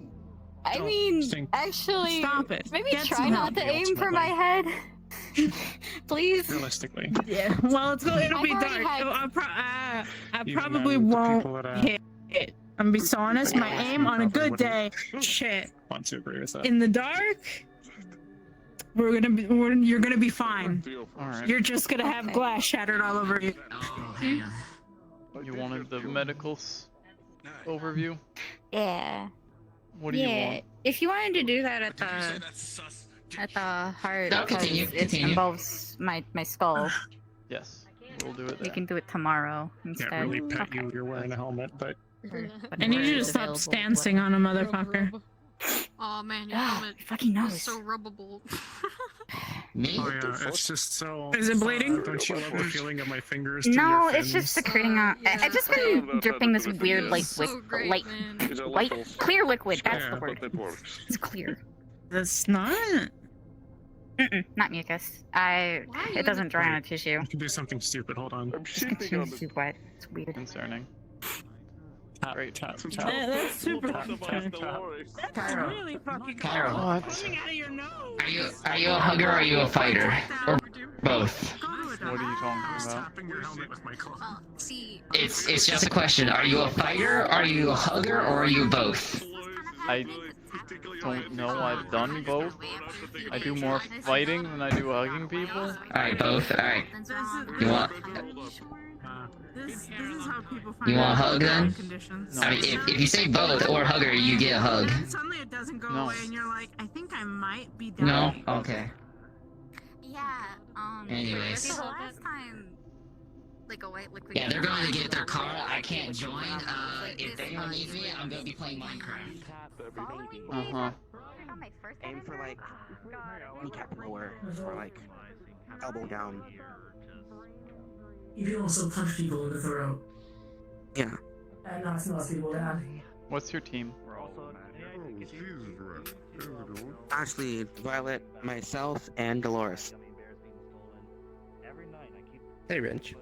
I mean, think- actually, Stop it. maybe Get try some not help. to aim for my head. Please. realistically. Yeah, well, it'll be I've dark. already had- I Even probably then, the won't people that, hit it. I'm gonna be so honest, my aim on a good day, shit. want to agree with that. In the dark, you're gonna be fine. Alright. You're just gonna have glass shattered all over you. You wanted the medical overview? Yeah. What do you want? If you wanted to do that at the heart, No, because continue, it continue. involves my skull. Yes, we'll do it We there. can do it tomorrow instead. Can't really pet you, you're wearing a helmet, but I need you to stop stancing on a motherfucker. Oh man, your Ah, helmet fucking is nose. so rubbable. Me? oh yeah, it's just so. Is it bleeding? Don't you love the feeling of my fingers? through No, your it's just fins? secreting out. I just been dripping this weird, like, So great, light, man. Is it light, levels? clear liquid. That's Yeah. the word. But it works. It's clear. That's not. Not mucus. It doesn't dry on a tissue. You can do something stupid. Hold on. I'm It's shitting on too wet. It's weird. Concerning. Great tap. That's super. Dolores. That's really fucking. Cairo. Coming out of your nose. Are you a hugger or are you a fighter? Or both? What are you talking about? Tapping your helmet with my claw. See, It's just a question. Are you a fighter? Are you a hugger? Or are you both? I don't know. I've done both. I do more fighting than I do hugging people. Alright, both. Alright. You want? This is how people find You want a out hug then? conditions. No. I mean, if you say both or hugger, you get a hug. And then suddenly it doesn't go No. away, and you're like, I think I might be dying. No? Okay. Yeah. Anyways. See, the last time, like a white liquid. Yeah, they're going to get their car. I can't join. If anyone needs me, I'm going to be playing Minecraft. Uh-huh. Aim for like kneecap lower or like elbow down. You can also punch people in the throat Yeah. and knock people down. What's your team? Ashley, Violet, myself, and Dolores. Hey, Wrench.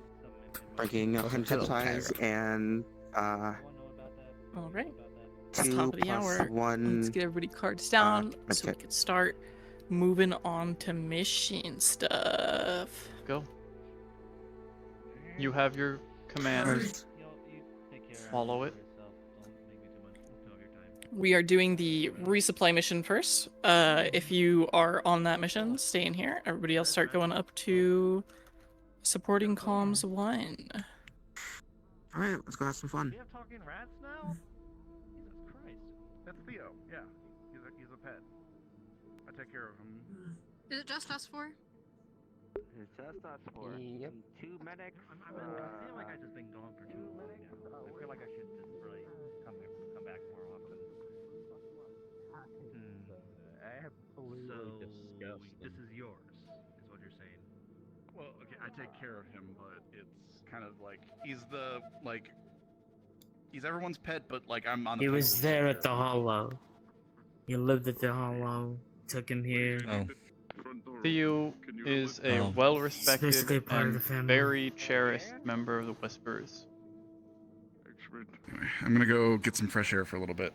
Breaking 100 ties and All right. It's 2 top of the plus hour. 1. Let's get everybody cards down so we medkit. can start moving on to mission stuff. Go. You have your command. Follow it. We are doing the resupply mission first. If you are on that mission, stay in here. Everybody else start going up to supporting comms 1. Alright, let's go have some fun. We have talking rats now? Jesus Christ. That's Theo, yeah. He's a pet. I take care of him. Is it just us 4? It's just us 4. Yep. 2 medics. I feel like I've just been gone for 2 minutes. I feel like I should just really come back more often. Absolutely disgusting. This is yours, is what you're saying. Well, okay, I take care of him, but it's kind of like he's everyone's pet, but like I'm on the. He was there at the hollow. He lived at the hollow. Took him here. Oh. Theo is a Oh. well-respected Basically part of and the family. very cherished member of the Whispers. Anyway, I'm gonna go get some fresh air for a little bit.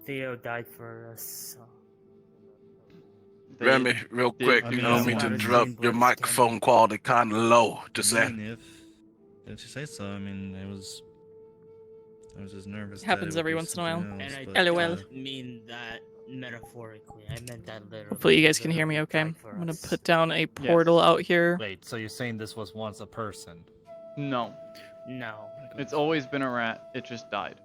Theo died for us. So. Remy, real quick, I don't mean to interrupt. Your microphone quality kind of low. Just saying. If you say so, I mean, I was just nervous. Happens that it every would once be in a while. something else, And but, LOL. mean that metaphorically. I meant that literally. Hopefully you guys can hear me okay. I'm gonna put down a portal out here. Wait, so you're saying this was once a person? No. No. It's always been a rat. It just died.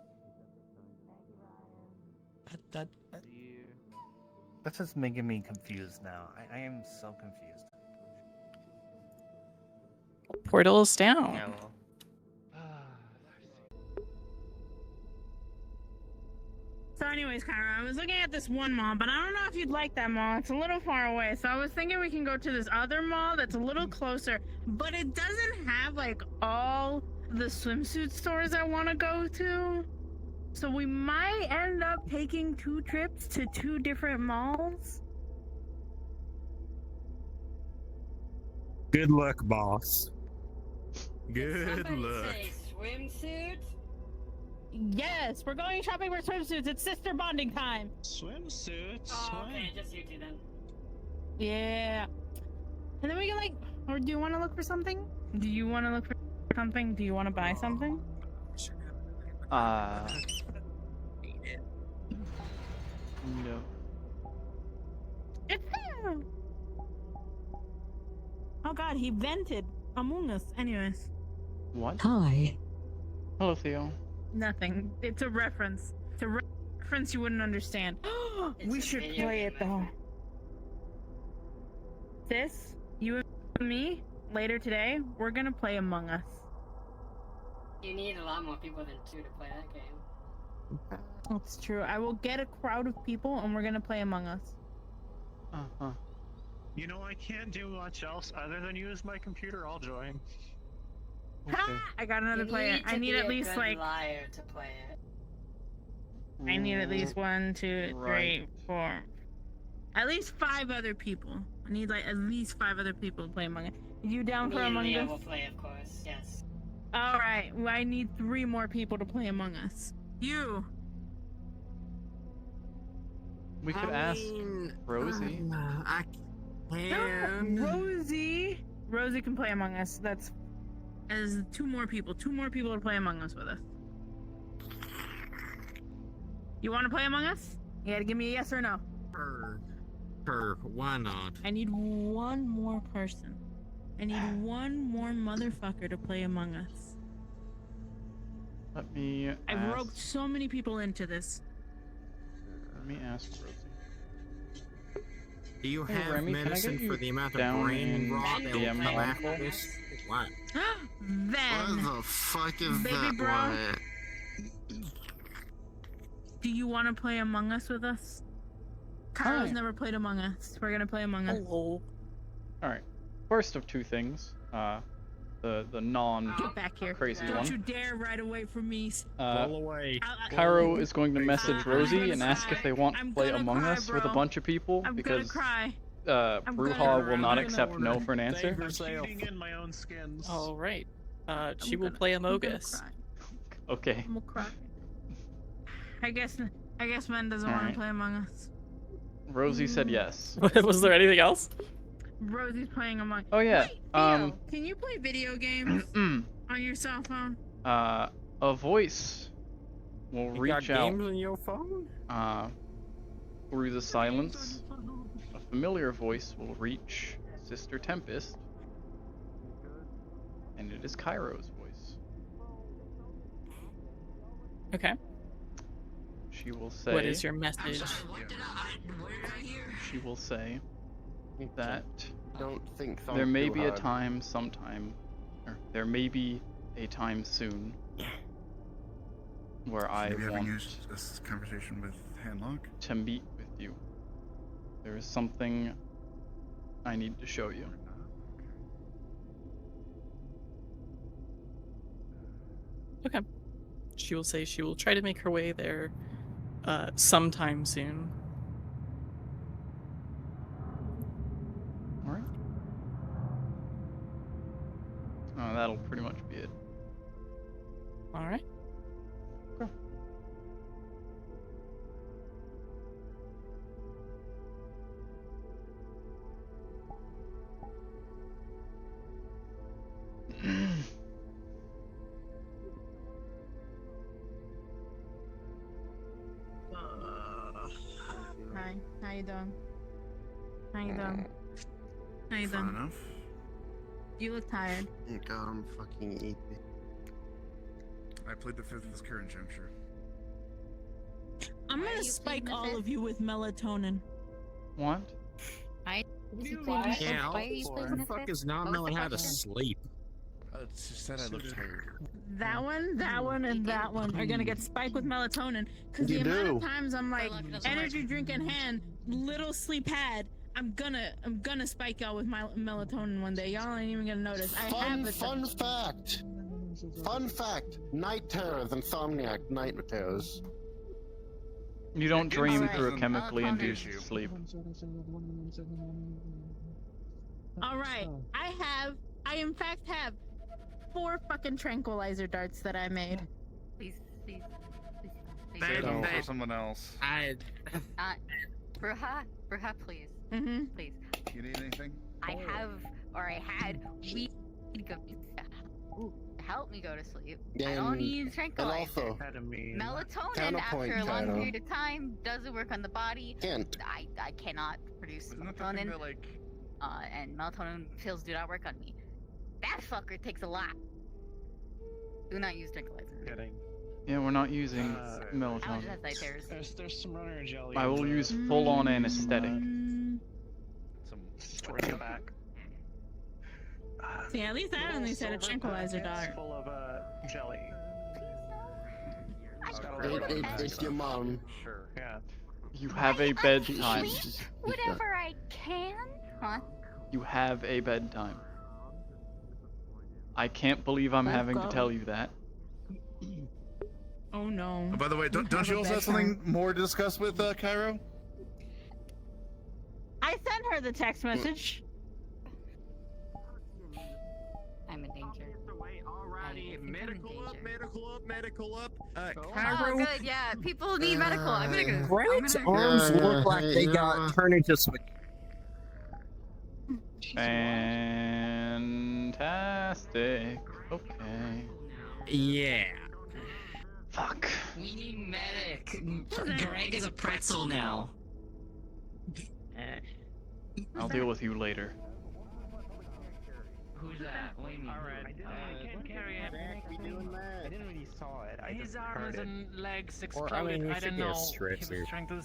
That's just making me confused now. I am so confused. Portal is down. Yeah, well. So anyways, Cairo, I was looking at this one mall, but I don't know if you'd like that mall. It's a little far away. So I was thinking we can go to this other mall that's a little closer, but it doesn't have like all the swimsuit stores I want to go to. So we might end up taking 2 trips to 2 different malls. Good luck, boss. Good Somebody luck. say swimsuit? Yes, we're going shopping for swimsuits. It's sister bonding time. Swimsuits? Oh, okay, just you two then. Yeah. And then we can like, or do you want to look for something? Do you want to look for something? Do you want to buy something? No. It's there. Oh God, he vented Among Us. Anyways. What? Hi. Hello, Theo. Nothing. It's a reference. It's a reference you wouldn't understand. We should play it though. Sis, you and me, later today, we're gonna play Among Us. You need a lot more people than 2 to play that game. That's true. I will get a crowd of people and we're gonna play Among Us. Uh-huh. You know, I can't do much else other than use my computer. I'll join. Ha! I got another You player. need I to need be at a least good like liar to play it. I need at least 1, 2, 3, Right. 4. At least 5 other people. I need like at least 5 other people to play Among Us. You down for Me and Among Leo Us? will play, of course. Yes. Alright, well, I need 3 more people to play Among Us. You! We could ask Rosie. I No, Rosie! Rosie can play Among Us. That's as 2 more people. 2 more people to play Among Us with us. You want to play Among Us? You gotta give me a yes or no. Sure, why not? I need 1 more person. I need 1 more motherfucker to play Among Us. Let me ask. I roped so many people into this. Let me ask Rosie. Do you Hey, have Remy, can I medicine get you for the amount of down brain in rot that will DM come one after for me? this? What? Then, What the fuck is baby that? bro, What? do you want to play Among Us with us? Kyle's Hi. never played Among Us. We're gonna play Among Us. All right. First of 2 things. the non Get back here. crazy Don't one. you dare ride away from me. Roll away. Cairo is going to message Rosie and ask if they want to I'm play gonna Among cry, Us with a bro. bunch of people I'm because gonna cry. Bruja will not accept no for an answer. Cheating in my own skins. All right. She will play Among Us. Okay. I'm gonna cry. I guess Man doesn't want Alright. to play Among Us. Rosie said yes. Was there anything else? Rosie's playing Among Us. Oh yeah. Wait, Theo, can you play video games on your cell phone? A voice will You reach got out games on your phone? through the silence. A familiar voice will reach Sister Tempest, and it is Cairo's voice. Okay. She will say. What is your message? She will say that don't think there may too be a hard. time sometime, or there may be a time soon where I Maybe having want used this conversation with Handlock. to meet with you. There is something I need to show you. Okay. She will say she will try to make her way there sometime soon. Alright. Oh, that'll pretty much be it. Alright. Okay. Hi, how you doing? How you doing? How you Fun doing? enough. You look tired. God, I'm fucking eating. I played the fifth of this current juncture. I'm gonna spike all of you with melatonin. What? Yeah, who the fuck is not knowing how to sleep? It's just that I look tired. That one, and that one are gonna get spiked with melatonin. Cause the You amount do. of times I'm like, energy drink in hand, little sleep had. I'm gonna spike y'all with my melatonin one day. Y'all ain't even gonna notice. I have the Fun fact. Fun fact. Night terrors, insomniac night terrors. You don't dream Alright. through a chemically induced sleep. All right, I in fact have 4 fucking tranquilizer darts that I made. Please. Save them for someone else. Bruja, please. Mm-hmm. Please. You need anything? I had weed help me go to sleep. I don't need tranquilizer. also, Melatonin counterpoint, after a long Cairo. period of time doesn't work on the body. Can't. I cannot produce Isn't that the thing melatonin. that, like... And melatonin pills do not work on me. That fucker takes a lot. Do not use tranquilizer. Yeah, we're not using How much melatonin. has night terrors? There's some runner jelly. I will use full-on anesthetic. Bring it back. See, at least I only said a tranquilizer dart. Full of jelly. It's your mom. Sure. Yeah. You have a bedtime. Whatever I can. Huh? You have a bedtime. I can't believe I'm having to tell you that. Oh no. Oh, by the way, don't you also have something more to discuss with Cairo? I sent her the text message. I'm in danger. Alrighty, medical up. Oh, Cairo. good. Yeah, people need medical. I'm gonna go. Grant's arms look like they got turned into switch. Fantastic. Okay. Yeah. Fuck. We need medic. Greg is a pretzel now. I'll deal with you later. Who's that? What do you mean? Alright. I can't carry him. I didn't really saw it. I His just arms heard it. and legs Or, exploded. we I should don't get a know. stretcher. He was trying to.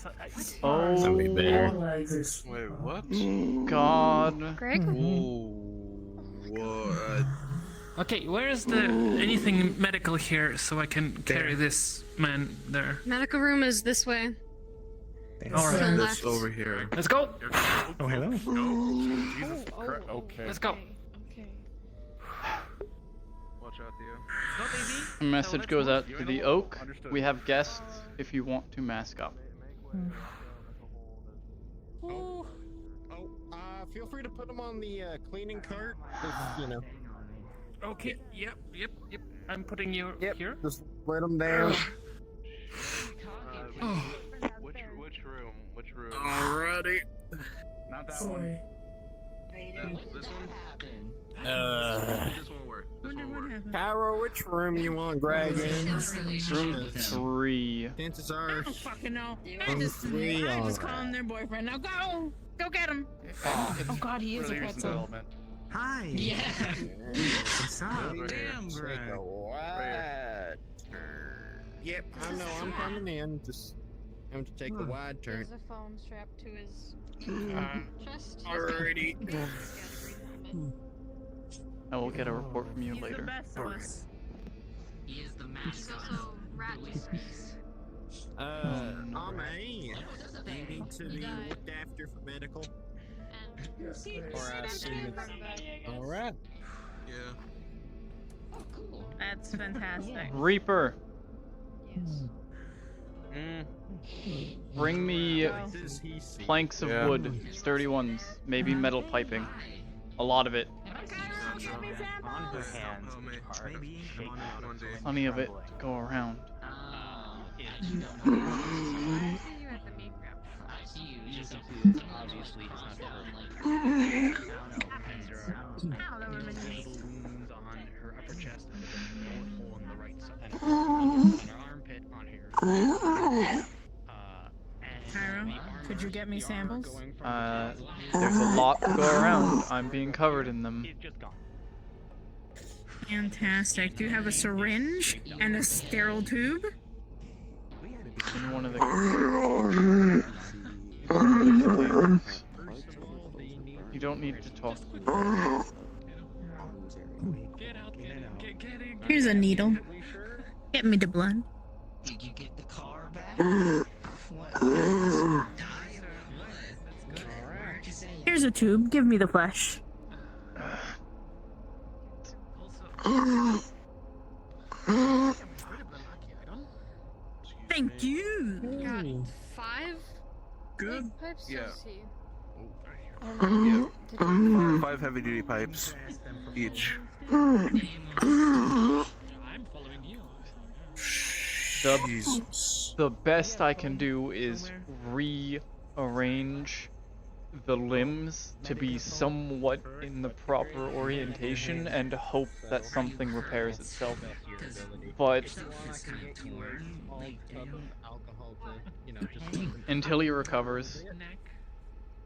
Oh. That'd be better. Wait, what? God. Greg? What? Okay, where is the anything medical here so I can carry this man there? Medical room is this way. Alright. Still This left. over here. Let's go! Oh, hello. Jesus Christ. Okay. Let's go. Watch out, Theo. Not easy. A message goes out You to in the the Oak. Understood. We have guests if you want to mask up. Feel free to put them on the cleaning cart, if, you know. Okay. Yep. I'm putting you here. Just let them there. Which room? Which room? Alrighty. Not that one. This one? This one work. This one work. Cairo, which room you want Greg in? Room 3. Chances I are. don't fucking know. Room 3, I just alright. call him their boyfriend. Now go! Go get him! Oh god, he is a pretzel. Hi. Yeah. What's up? Damn, Greg. Yep, I know. I'm coming in. Just having to take the wide turn. There's a phone strapped to his chest. Alrighty. I will get a report from you He's the later. best of us. He is the He's mascot. also rat juice. Ame, you need to be looked after for medical. Alright. Yeah. Oh, cool. That's fantastic. Reaper, bring me planks of wood, sturdy ones, maybe metal piping. A lot of it. On her hands, maybe Plenty of it to go around. I see you just obviously does not hurt. little wounds on her upper chest and a bullet hole in the right side, and on her armpit on here. Cairo, could you get me samples? There's a lot to go around. I'm being covered in them. Fantastic. Do you have a syringe and a sterile tube? In one of the. You don't need to talk. Here's a needle. Get me the blood. Did you get the car back? Here's a tube. Give me the flesh. Thank you. Got 5 Good. big pipes. Yeah. Let's see. Yeah. 5 heavy duty pipes each. The best I can do is rearrange the limbs to be somewhat in the proper orientation and hope that something repairs itself. But until he recovers,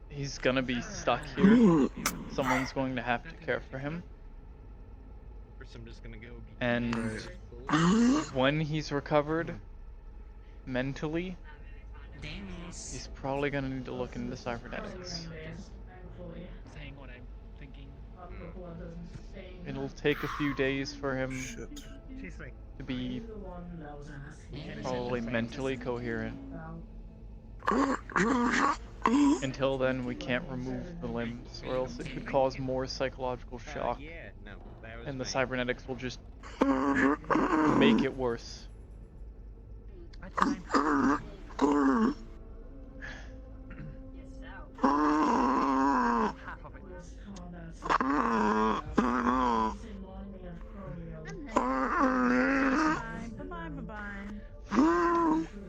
he's gonna be stuck here. Someone's going to have to care for him. And when he's recovered mentally, he's probably gonna need to look into cybernetics. Saying what I'm thinking. It'll take a few days for him to be probably mentally coherent. Until then, we can't remove the limbs, or else it could cause more psychological shock, and the cybernetics will just make it worse.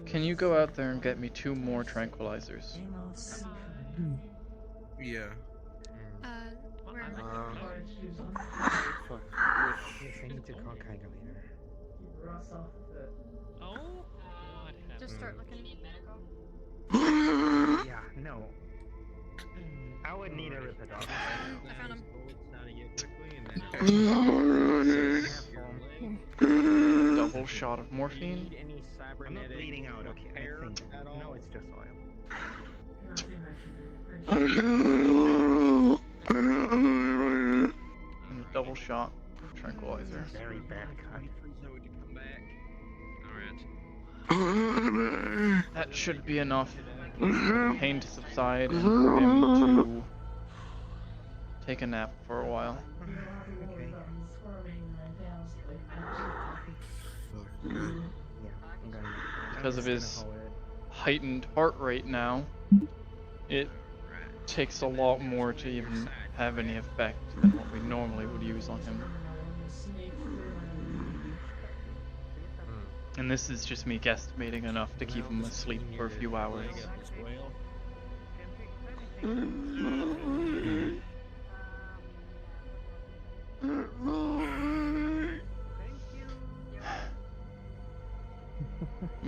Can you go out there and get me 2 more tranquilizers? Yeah. Where? I need to call Kygo later. Oh? Just start looking. Yeah, no. I would need a rip it off. I found Mm. Double shot of morphine. I'm not bleeding out, okay? I think. No, it's just oil. And a double shot of tranquilizer. Very bad cut. That should be enough pain to subside and for him to take a nap for a while. Because of his heightened heart rate now, it takes a lot more to even have any effect than what we normally would use on him. And this is just me guesstimating enough to keep him asleep for a few hours. I'm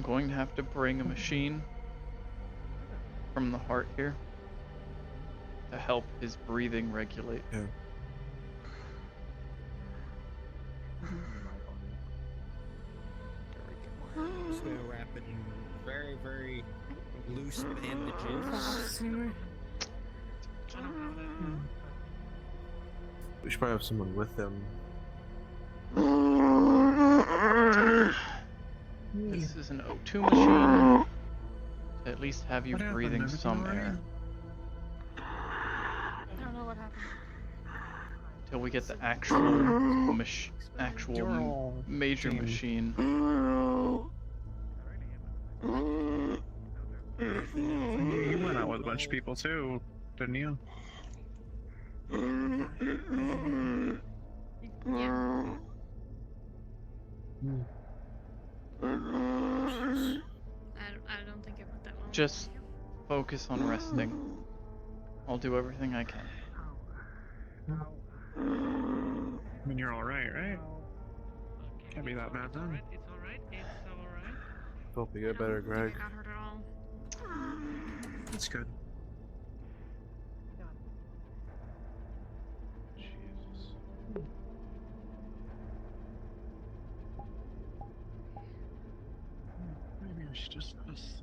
going to have to bring a machine from the heart here to help his breathing regulate. Yeah. So wrapping very, very loose bandages. We should probably have someone with them. This is an O2 machine to at least have you breathing some air. I don't know what happened. Till we get the actual major machine. You went out with a bunch of people too, didn't you? Yeah. I don't think it went that well. Just focus on resting. I'll do everything I can. I mean, you're alright, right? Can't be that bad then. It's alright. It's alright. Hope you get better, Greg. I got hurt at all. That's good. Maybe we should just miss.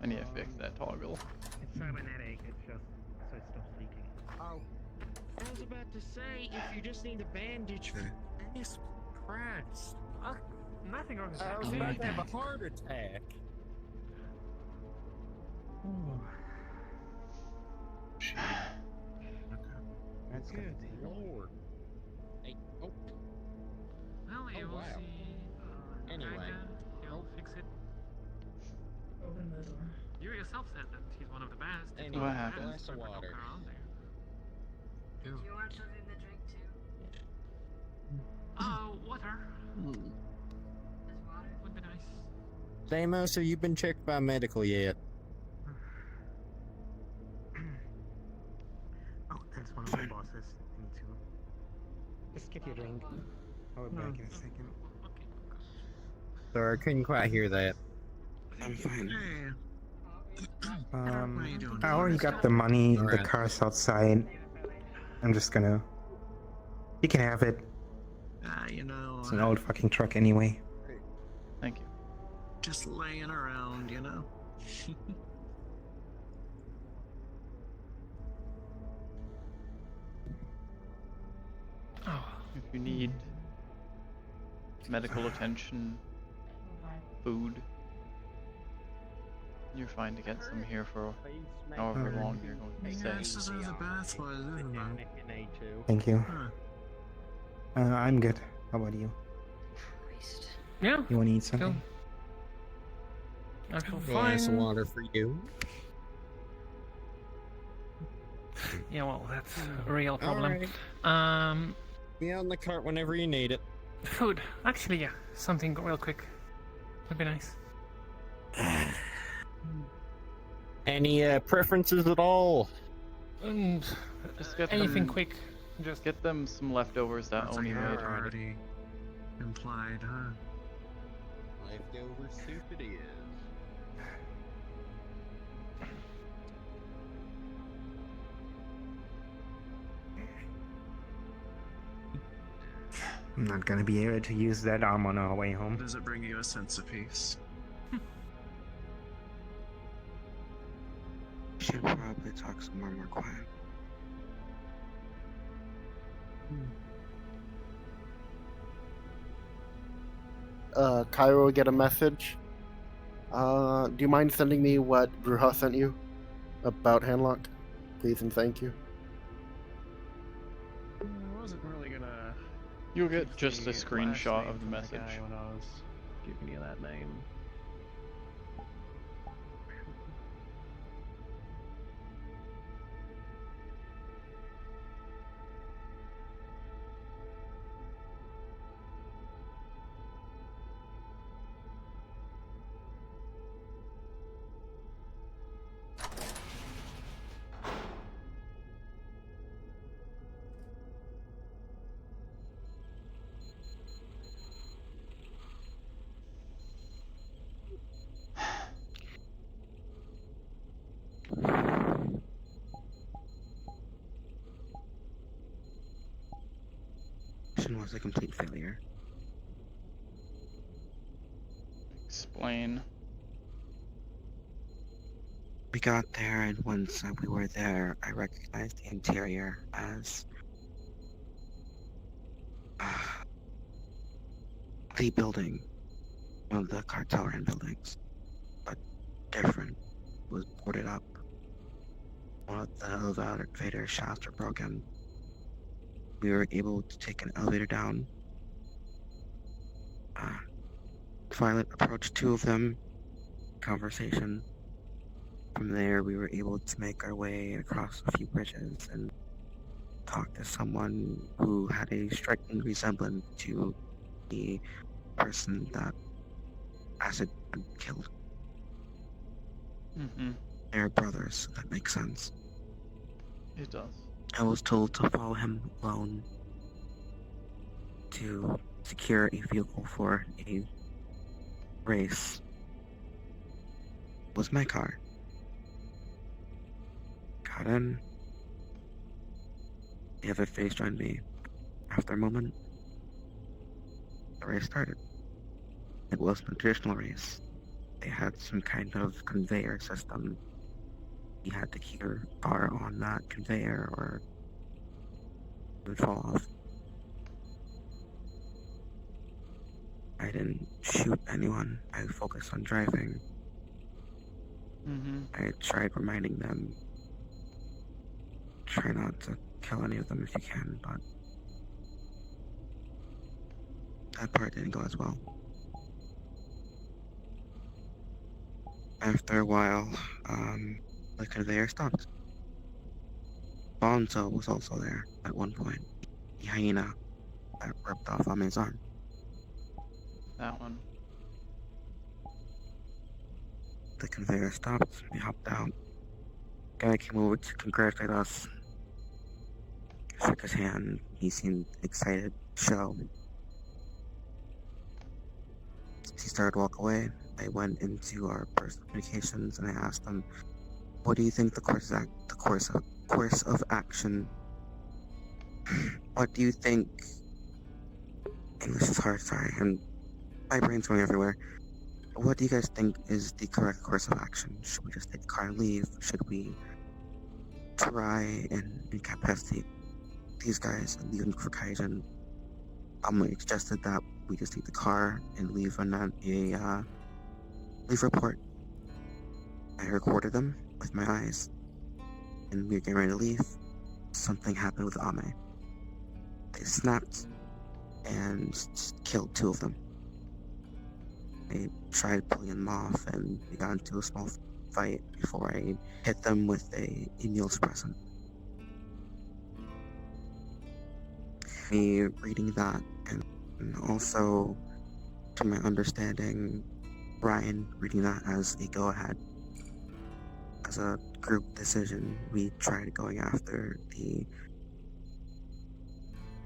I need to fix that toggle. It's not an headache, it's just so it stops leaking. Oh, I was about to say, if you just need a bandage for this Christ. Nothing wrong with I was about to have a heart attack. That's good. Lord. Hey, oh. Well, you will see. Anyway. He'll fix it. Open the door. You yourself said that he's one of the best. if Anyway, not the happened? best, glass of but water. around there. Do you want something to drink too? Water. Just water? Would be nice. Deimos, have you been checked by medical yet? Oh, that's one of my bosses. I need to. Just get your drink. I'll be back in a second. Sorry, I couldn't quite hear that. I'm fine. I already got the money. The Alright. car's outside. I'm just gonna. You can have it. You know. It's an old fucking truck anyway. Thank you. Just laying around, you know. If you need medical attention, food, you're fine to get some here for however long you're going to stay. This is where the bath was, isn't it? Thank you. I'm good. How about you? Yeah. You want to eat something? I feel Glass of fine. water for you. Yeah, well, that's a real problem. Alright. Be on the cart whenever you need it. Food. Actually, yeah. Something real quick. Would be nice. Any preferences at all? Just get Anything them, quick. Just get them some leftovers that That's Oni like made. already implied, huh? Leftover soup it is. I'm not gonna be able to use that arm on our way home. Does it bring you a sense of peace? Should probably talk somewhere more quiet. Cairo get a message. Do you mind sending me what Bruja sent you about Handlock? Please and thank you. You'll get just a screenshot of the message. When I was giving you that name. Mission was a complete failure. Explain. We got there, and once we were there, I recognized the interior as the building, one of the cartel ran buildings, but different. It was boarded up. One of the elevator shafts were broken. We were able to take an elevator down. Violet approached two of them. Conversation. From there, we were able to make our way across a few bridges and talk to someone who had a striking resemblance to the person that Acid had killed. Mm-hmm. They're brothers, so that makes sense. It does. I was told to follow him alone to secure a vehicle for a race. It was my car. Got in. The other face joined me. After a moment, the race started. It wasn't a traditional race. They had some kind of conveyor system. You had to keep your car on that conveyor or it would fall off. I didn't shoot anyone. I focused on driving. Mm-hmm. I tried reminding them, try not to kill any of them if you can, but that part didn't go as well. After a while, the conveyor stopped. Bonzo was also there at one point. The hyena that ripped off Ame's arm. That one. The conveyor stopped. We hopped out. Guy came over to congratulate us. Shook his hand. He seemed excited. Show. He started to walk away. I went into our personal communications and I asked him, "What do you think the course of action? What do you think?" English is hard, sorry, and my brain's going everywhere. What do you guys think is the correct course of action? Should we just take the car and leave? Should we try and incapacitate these guys and leave them for Kaijin? Emily suggested that we just take the car and leave a leave report. I recorded them with my eyes, and we were getting ready to leave. Something happened with Ame. They snapped and killed two of them. I tried pulling them off, and we got into a small fight before I hit them with a immunosuppressant. Me reading that, and also, to my understanding, Ryan reading that as a go-ahead. As a group decision, we tried going after the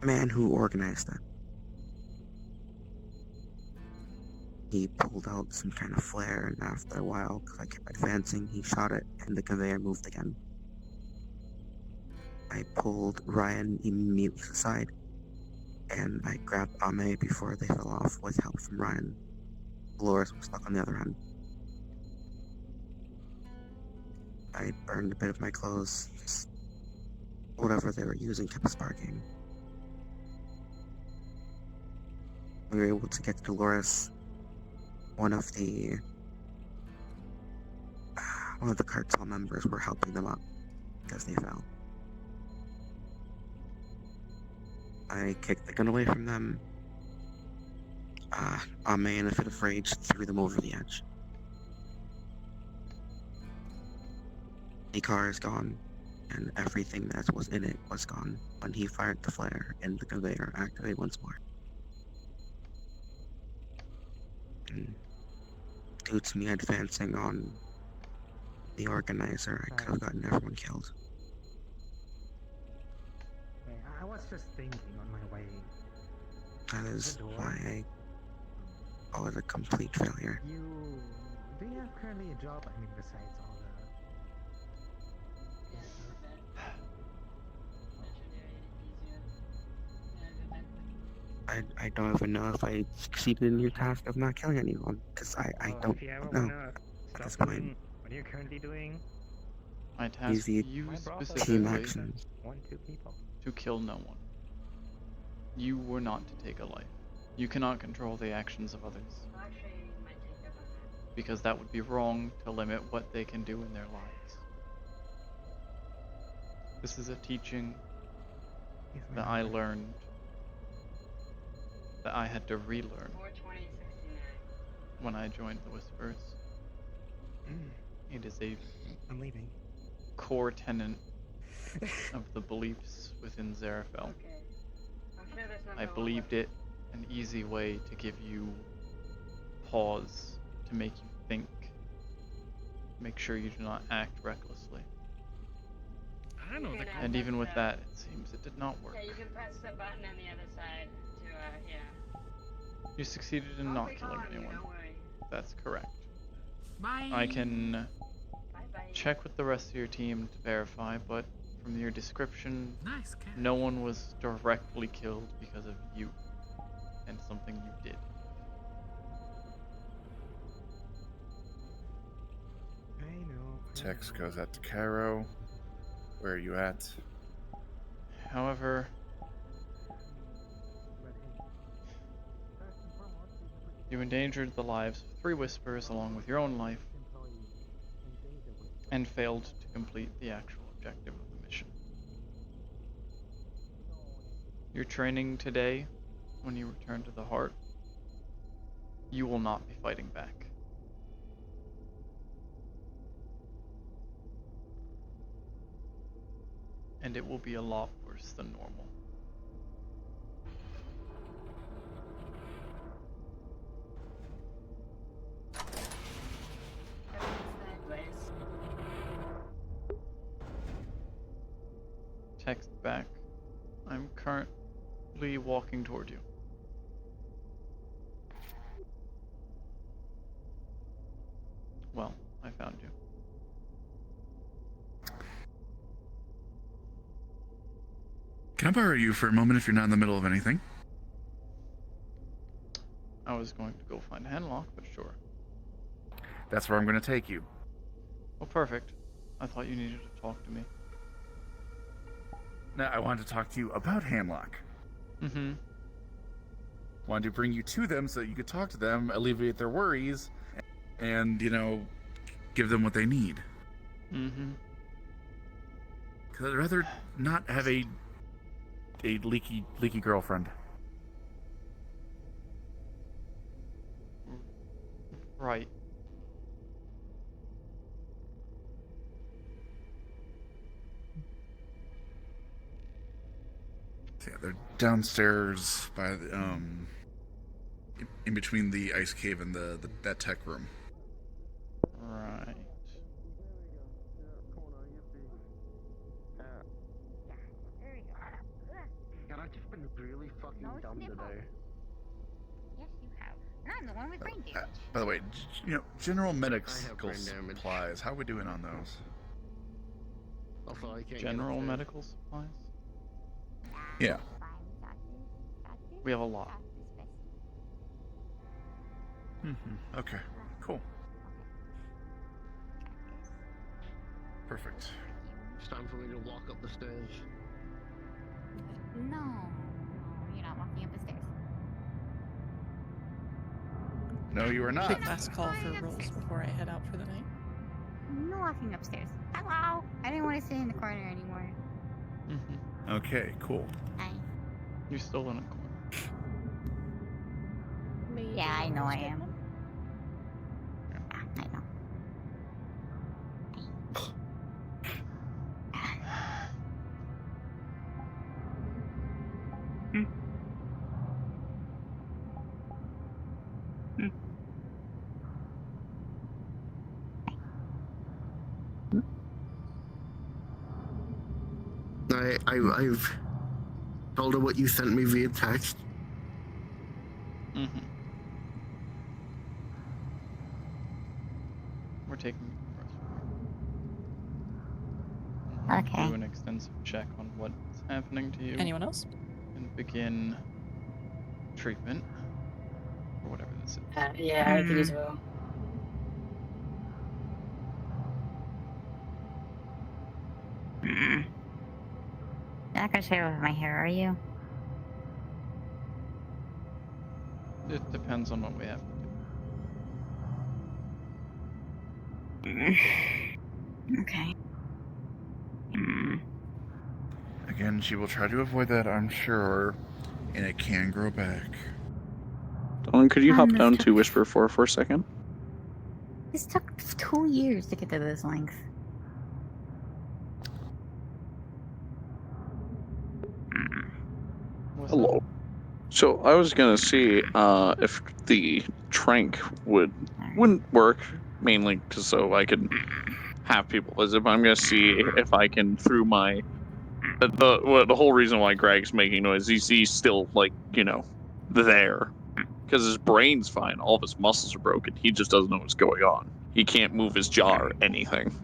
man who organized it. He pulled out some kind of flare, and after a while, because I kept advancing, he shot it, and the conveyor moved again. I pulled Ryan immediately aside, and I grabbed Ame before they fell off with help from Ryan. Dolores was stuck on the other end. I burned a bit of my clothes. Just whatever they were using kept sparking. We were able to get to Dolores. One of the cartel members were helping them up because they fell. I kicked the gun away from them. Ame, in a fit of rage, threw them over the edge. The car is gone, and everything that was in it was gone when he fired the flare and the conveyor activated once more. And due to me advancing on the organizer, I could have gotten everyone killed. Yeah, I was just thinking on my way. That is why I call it a complete failure. Do you have currently a job? I mean, besides all I don't even know if I succeeded in your task of not killing anyone, because I don't if you ever know wanna at this stop point. doing what you're currently doing, I task Easy you my boss is team specifically actions. 1-2 people. to kill no one. You were not to take a life. You cannot control the actions of others. Because that would be wrong to limit what they can do in their lives. This is a teaching that I learned, that I had to relearn when I joined the Whispers. It is a I'm leaving. core tenet of the beliefs within Zarafel. I believed it an easy way to give you pause, to make you think, make sure you do not act recklessly. I know the And even with that, it seems it did not work. Yeah, you can press the button on the other side to, yeah. You succeeded in not killing anyone. That's correct. Bye. I can check with the rest of your team to verify, but from your description, Nice cat. no one was directly killed because of you and something you did. I know. Text goes out to Cairo. Where are you at? However, you endangered the lives of 3 Whispers along with your own life, and failed to complete the actual objective of the mission. Your training today, when you return to the Heart, you will not be fighting back. And it will be a lot worse than normal. Text back. I'm currently walking toward you. Well, I found you. Can I borrow you for a moment if you're not in the middle of anything? I was going to go find Henlock, but sure. That's where I'm going to take you. Oh, perfect. I thought you needed to talk to me. No, I wanted to talk to you about Hanlock. Mm-hmm. Wanted to bring you to them so that you could talk to them, alleviate their worries, and, you know, give them what they need. Mm-hmm. Because I'd rather not have a leaky girlfriend. Right. Yeah, they're downstairs by the, in between the ice cave and that tech room. Right. God, I've just been really fucking dumb today. Yes, you have. And I'm the one with brain damage. By the way, you know, general medical brain damage. supplies. How are we doing on those? Also, I can't General get medical supplies? Yeah. We have a lot. Okay. Cool. Perfect. It's time for me to walk up the stairs. No, you're not walking up the stairs. No, you are not. Quick last call for rolls before I head out for the night. No walking upstairs. Hello. I didn't want to sit in the corner anymore. Mm-hmm. Okay, cool. Hi. You're still in a corner. Yeah, I know I am. I know. I've told her what you sent me via text. Mm-hmm. We're taking you to the restroom. Okay. Do an extensive check on what's happening to you. Anyone else? And begin treatment. Or whatever this is. Yeah, I could as well. You're not gonna share with my hair, are you? It depends on what we have to do. Okay. Again, she will try to avoid that, I'm sure, and it can grow back. Dylan, could you hop down to Whisper 4 for a second? This took 2 years to get to this length. Hello. So I was gonna see if the trank wouldn't work, mainly because so I could have people visit. But I'm gonna see if I can through my the whole reason why Greg's making noise. He's still like there because his brain's fine. All of his muscles are broken. He just doesn't know what's going on. He can't move his jaw or anything.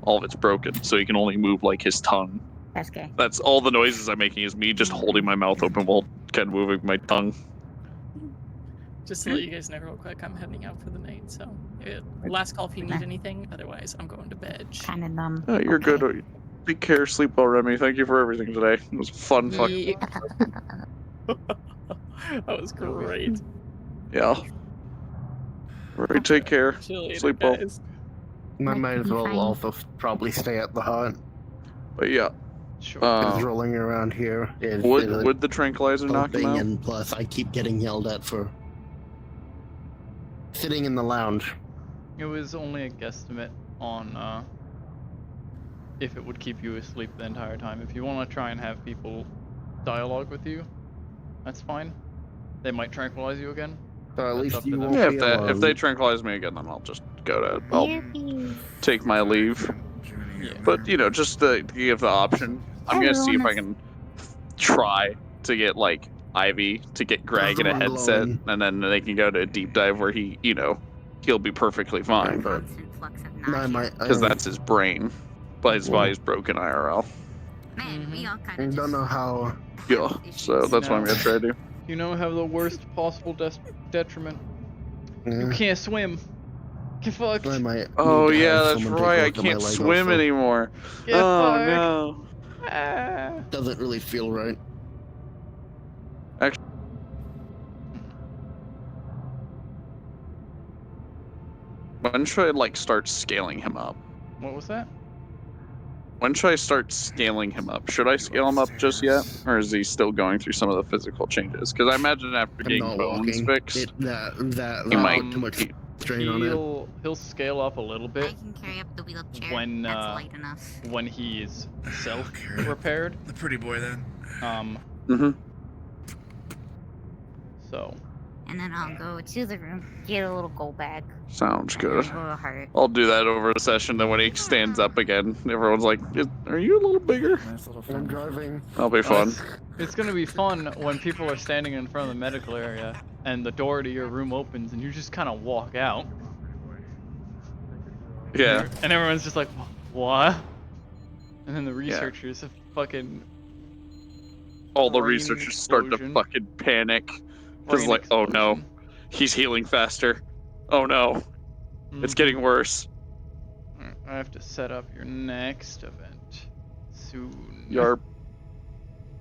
All of it's broken, so he can only move like his tongue. That's gay. That's all the noises I'm making is me just holding my mouth open while kind of moving my tongue. Just to let you guys know real quick, I'm heading out for the night, so last call if you need anything. Otherwise, I'm going to bed. Kind of numb. Oh, you're good. Take care, sleep well, Remy. Thank you for everything today. It was fun. Fucking. That was great. Yeah. Alright, take care. Sleep well. I might as well also probably stay at the hut. But yeah. Sure. Because rolling around here is would the tranquilizer knock him out? And plus, I keep getting yelled at for sitting in the lounge. It was only a guesstimate on if it would keep you asleep the entire time. If you want to try and have people dialogue with you, that's fine. They might tranquilize you again. So at least you won't Yeah, be if they tranquilize me again, then I'll just I'll take my leave. Yeah. But just to give the option, I'm gonna see if I can try to get like Ivy to get Greg in a headset, and then they can go to a deep dive where he'll be perfectly fine. But because that's his brain, but his body's broken IRL. Man, we all I kind of don't know how. Yeah, so that's what I'm gonna try to do. You know, have the worst possible detriment. You can't swim. Get fucked. Oh yeah, that's right. I can't swim anymore. Get oh fucked. no. Doesn't really feel right. Actually, when should I start scaling him up? What was that? When should I start scaling him up? Should I scale him up just yet, or is he still going through some of the physical changes? Because I imagine after getting bones fixed, he might too much strain on it. He'll scale up a little bit. I can carry up the wheelchair. When That's light enough. when he is self-repaired. The pretty boy then. So. And then I'll go to the room, get a little gold bag. Sounds good. A little heart. I'll do that over a session. Then when he stands up again, everyone's like, "Are you a little bigger?" I'm driving. That'll be fun. It's gonna be fun when people are standing in front of the medical area and the door to your room opens and you just kind of walk out. Yeah. And everyone's just like, what? And then the researchers have fucking. All the researchers start to fucking panic. Because oh no, he's healing faster. Oh no, it's getting worse. I have to set up your next event soon.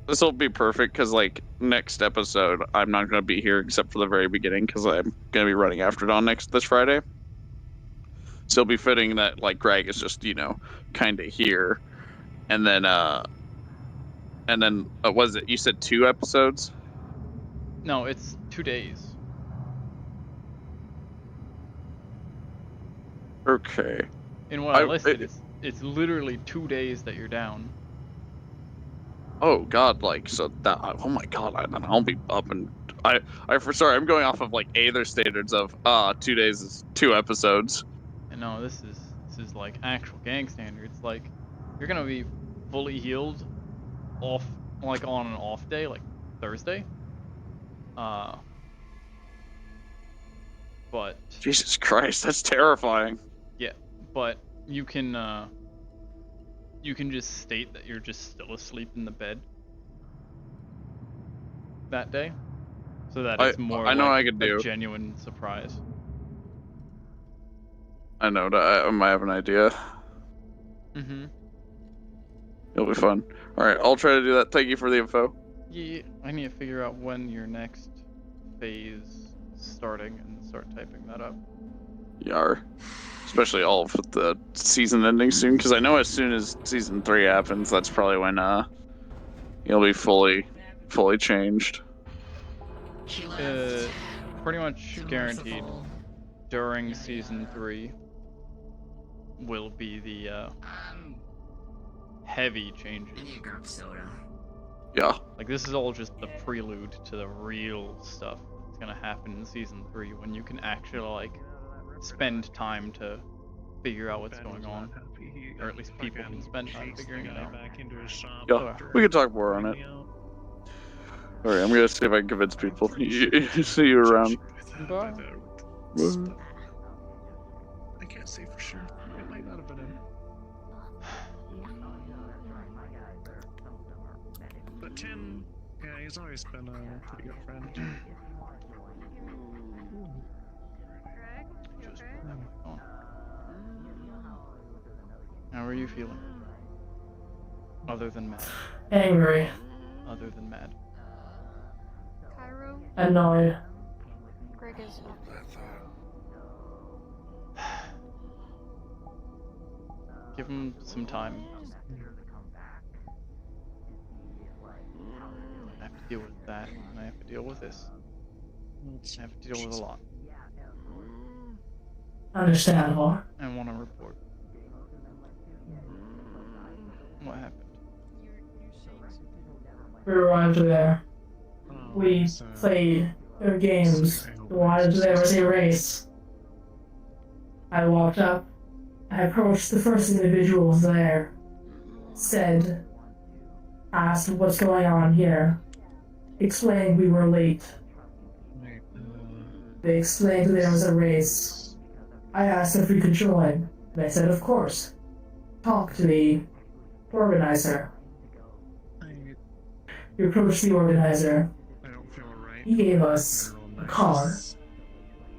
This will be perfect because next episode I'm not gonna be here except for the very beginning because I'm gonna be running After Dawn this Friday. So it'll be fitting that Greg is just kind of here, and then and then was it? You said 2 episodes? No, it's 2 days. Okay. In what I listed, it's literally 2 days that you're down. Oh God, like so that. Oh my God, I'll be up and sorry, I'm going off of like Aether standards of 2 days is 2 episodes. And no, this is like actual gang standards. Like, you're gonna be fully healed, off like on an off day, like Thursday. But Jesus Christ, that's terrifying. yeah, but you can just state that you're just still asleep in the bed that day, so that it's more I know like I could do. a genuine surprise. I know that I might have an idea. Mm-hmm. It'll be fun. All right, I'll try to do that. Thank you for the info. Yeah, I need to figure out when your next phase is starting and start typing that up. Yar. Especially all of the season ending soon, because I know as soon as season 3 happens, that's probably when you'll be fully changed. Pretty much guaranteed during season 3 will be the heavy changes. Yeah. Like, this is all just the prelude to the real stuff that's gonna happen in season 3 when you can actually like spend time to figure out what's going on, or at least people can spend time figuring it out. Yeah, we can talk more on it. Alright, I'm gonna see if I can convince people. See you around. Bye. Bye. I can't say for sure. It might not have been him. But Tim, yeah, he's always been a pretty good friend. How are you feeling? Other than mad. Angry. Other than mad. Cairo? Annoyed. Greg is Give him some time. I have to deal with that, and I have to deal with this. I have to deal with a lot. Understandable. I want to report. What happened? We arrived there. We played their games. Wanted there was a race. I walked up. I approached the first individuals there. Asked what's going on here. Explained we were late. They explained there was a race. I asked if we could join. They said of course. Talk to the organizer. We approached the organizer. He gave us a car.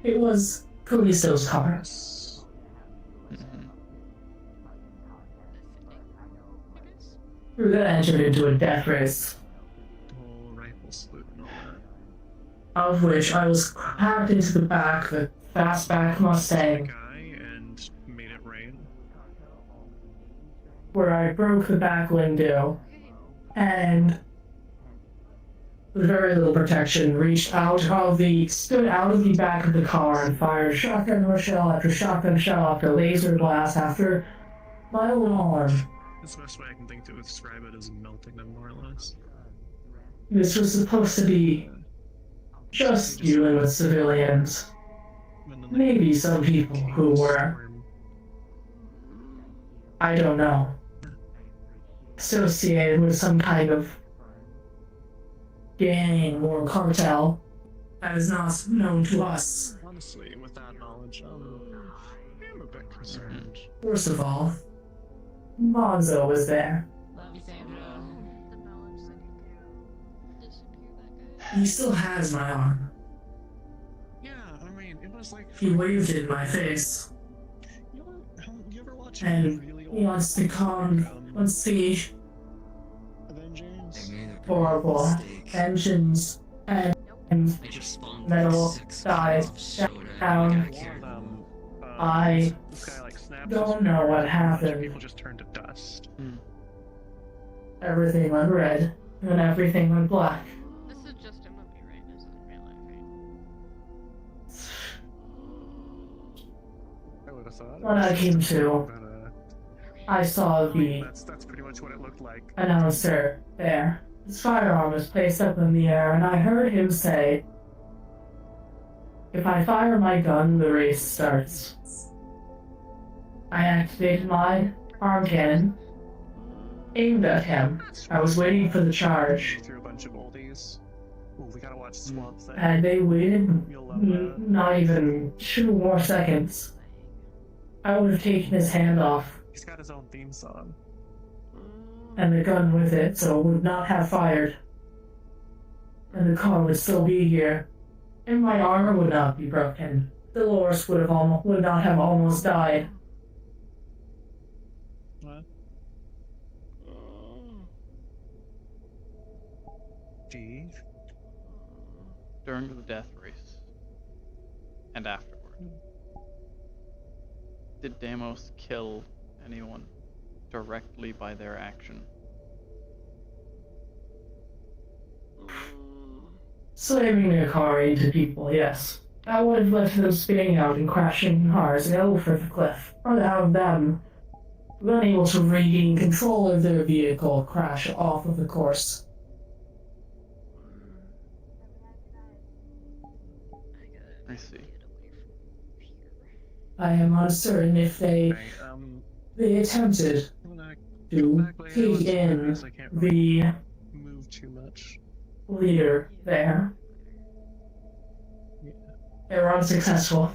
It was Callisto's car. We were then entered into a death race. Of which I was packed into the back of a fastback Mustang. And made it rain. Where I broke the back window and with very little protection, stood out of the back of the car and fired shotgun shell after laser blast after my own arm. That's the best way I can think to describe it is melting them more or less. This was supposed to be just dealing with civilians. Maybe some people who were, I don't know, associated with some kind of gang or cartel that is not known to us. Honestly, with that knowledge, I'm a bit concerned. First of all, Monzo was there. He still has my arm. Yeah, I mean, it was like... He waved it in my face. You ever watch And he wants to see horrible engines and metal dies down. I don't know what happened. People just turned to dust. everything went red, and everything went black. This is just a movie, right? This isn't real life, right? I would have thought. When I came to, I saw the That's pretty much what it looked like. announcer there. His firearm was placed up in the air, and I heard him say, "If I fire my gun, the race starts." I activated my arm cannon, aimed at him. I was waiting for the charge, Through a bunch of oldies. Ooh, we gotta watch Swamp Thing. and they waited You'll love that. not even 2 more seconds. I would have taken his hand off, He's got his own theme song. and the gun with it, so it would not have fired. And the car would still be here, and my armor would not be broken. Dolores would not have almost died. What? Steve? During the death race and afterward, did Deimos kill anyone directly by their action? Slamming their car into people, yes. That would have led to them spinning out and crashing cars over the cliff, or to have them, unable to regain control of their vehicle, crash off of the course. I see. I am uncertain if they attempted to take in the Move too much. leader there. Yeah. They were unsuccessful,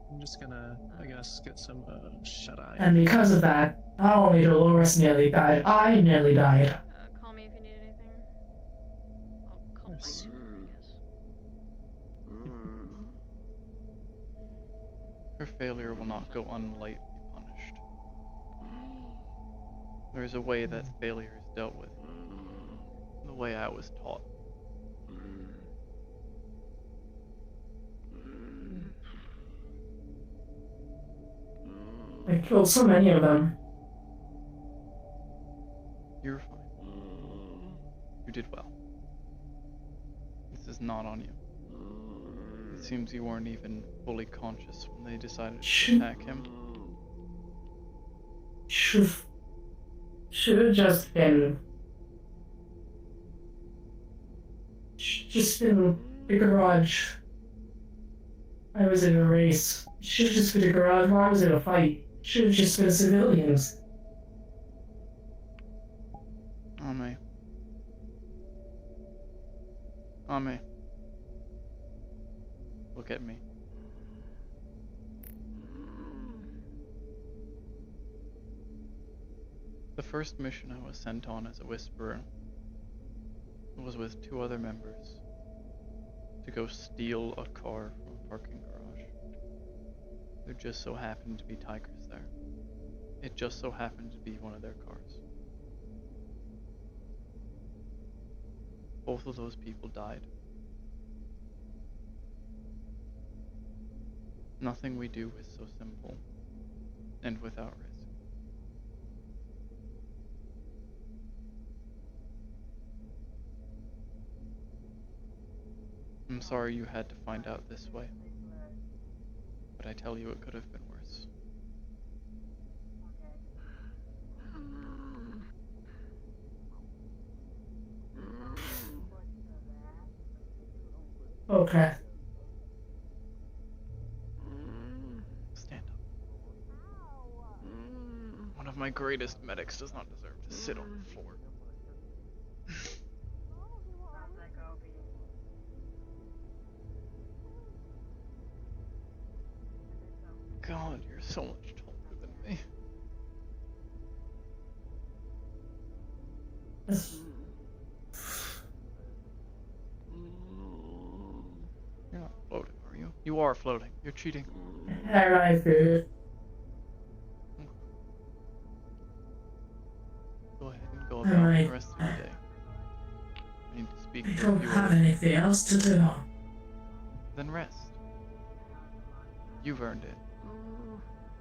I'm just gonna, I guess, get some shut-eye. and because of that, not only Dolores nearly died, I nearly died. Call me if you need anything. I'll call Yes. my I guess. Her failure will not go unlightly punished. There is a way that failure is dealt with. The way I was taught. I killed so many of them. You're fine. You did well. This is not on you. It seems you weren't even fully conscious when they decided to attack him. Should have just been the garage. I was in a race. Should have just been a garage. Why was it a fight? Should have just been civilians. Ame. Ame. Look at me. The first mission I was sent on as a Whisperer was with 2 other members to go steal a car from a parking garage. There just so happened to be tigers there. It just so happened to be one of their cars. Both of those people died. Nothing we do is so simple and without risk. I'm sorry you had to find out this way, but I tell you it could have been worse. Okay. Stand up. One of my greatest medics does not deserve to sit on the floor. God, you're so much taller than me. You're not floating, are you? You are floating. You're cheating. Alright, dude. Go ahead and go about Alright. the rest of your day. I need to speak I to don't you. have anything else to do. Then rest. You've earned it.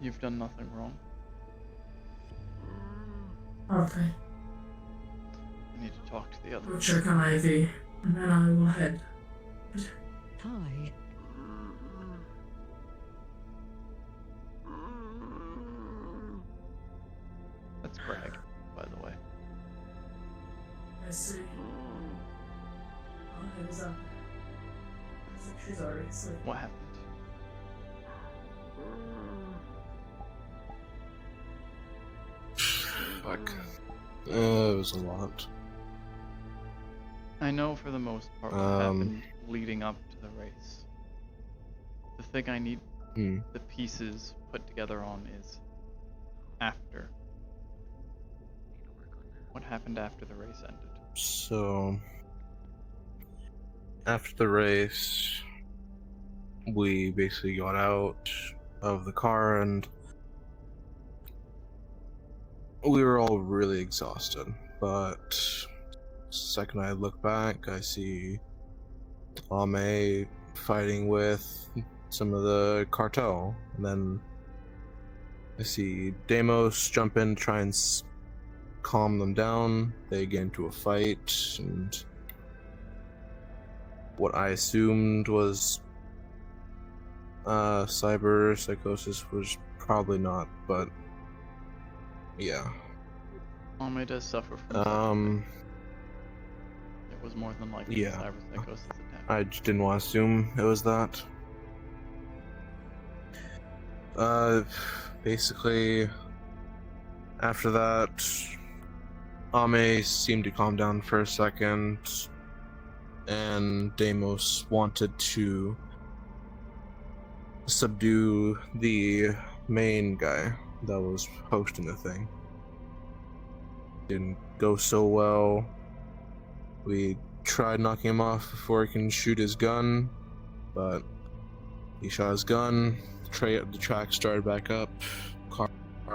You've done nothing wrong. Okay. I need to talk to the We'll others. check on Ivy, and then I will head. Hi. That's Greg, by the way. I see. Oh, it was up. I think she's already asleep. What happened? Fuck. It was a lot. I know for the most part what happened leading up to the race. The thing I need the pieces put together on is after. What happened after the race ended? So, after the race, we basically got out of the car and we were all really exhausted. But the second I look back, I see Ame fighting with some of the cartel, and then I see Deimos jump in to try and calm them down. They get into a fight, and what I assumed was cyber psychosis was probably not, but yeah. Ame does suffer from it was more than likely a cyber psychosis attack. I just didn't want to assume it was that. Basically, after that, Ame seemed to calm down for a second, and Deimos wanted to subdue the main guy that was hosting the thing. Didn't go so well. We tried knocking him off before he can shoot his gun, but he shot his gun. The track started back up. Car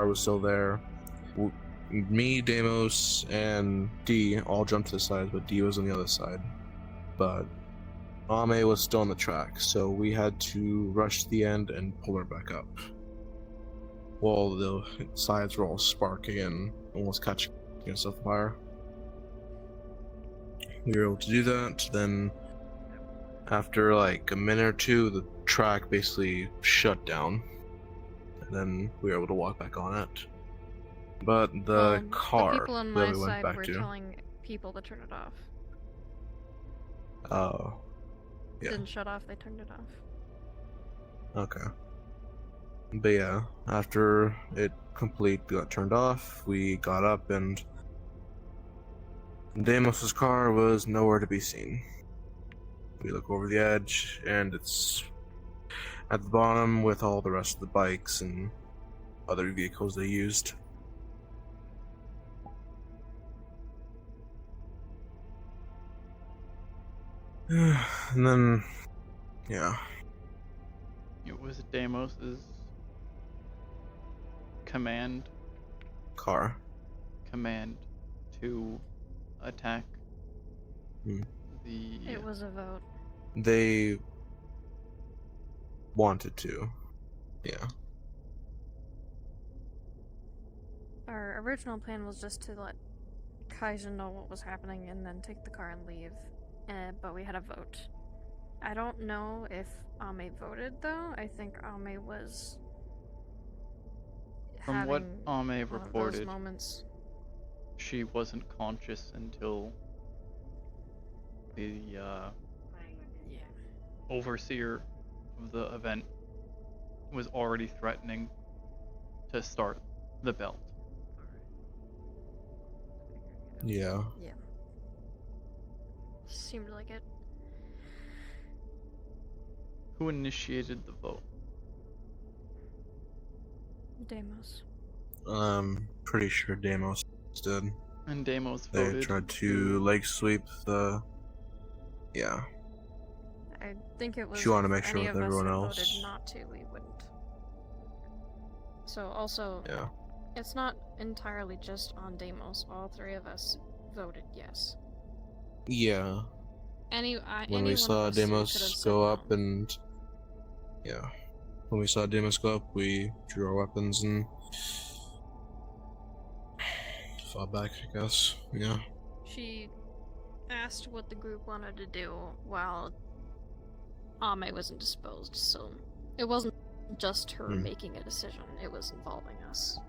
was still there. Me, Deimos, and D all jumped to the side, but D was on the other side. But Ame was still on the track, so we had to rush to the end and pull her back up. While the sides were all sparking and almost catching itself fire. We were able to do that. Then, after like a minute or two, the track basically shut down, and then we were able to walk back on it. But the car The people on that my we went side back were to. telling people to turn it off. Oh. Yeah. Didn't shut off, they turned it off. Okay. But yeah, after it completely got turned off, we got up and Deimos' car was nowhere to be seen. We look over the edge and it's at the bottom with all the rest of the bikes and other vehicles they used. And then, yeah. It was Deimos' command to attack the. It was a vote. They wanted to. Yeah. Our original plan was just to let Kaizen know what was happening and then take the car and leave. But we had a vote. I don't know if Ame voted though. I think Ame was. From what Ame one of those reported, moments. she wasn't conscious until the overseer of the event was already threatening to start the belt. Yeah. Yeah. Seemed like it. Who initiated the vote? Deimos. Pretty sure Deimos did. And Deimos They voted tried to leg sweep the. Yeah. I think it was. She wanted to if make sure any with of us everyone had else. voted not to, we wouldn't. So also, Yeah. it's not entirely just on Deimos. All three of us voted yes. Yeah. Any When we saw Deimos go up and. Yeah. When we saw Deimos go up, we drew our weapons and. Fought back, I guess. Yeah. She asked what the group wanted to do while Ame was indisposed, so it wasn't just her making a decision, it was involving us.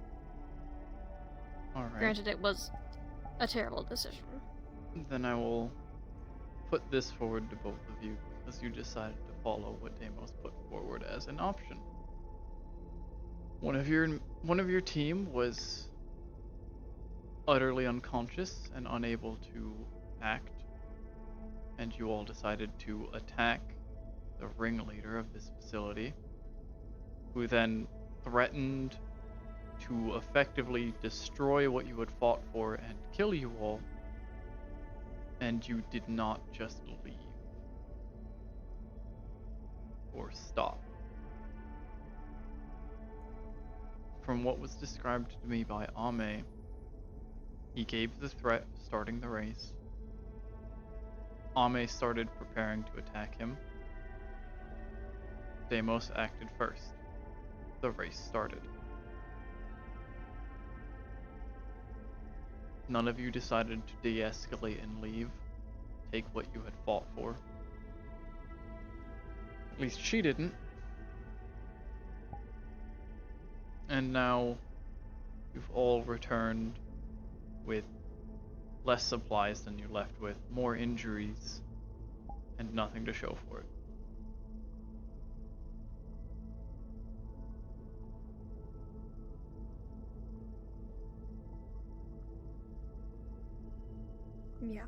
Alright. Granted, it was a terrible decision. Then I will put this forward to both of you, because you decided to follow what Deimos put forward as an option. One of your team was utterly unconscious and unable to act, and you all decided to attack the ringleader of this facility, who then threatened to effectively destroy what you had fought for and kill you all, and you did not just leave or stop. From what was described to me by Ame, he gave the threat of starting the race. Ame started preparing to attack him. Deimos acted first. The race started. None of you decided to de-escalate and leave. Take what you had fought for. At least she didn't. And now you've all returned with less supplies than you left with, more injuries, and nothing to show for it. Yeah.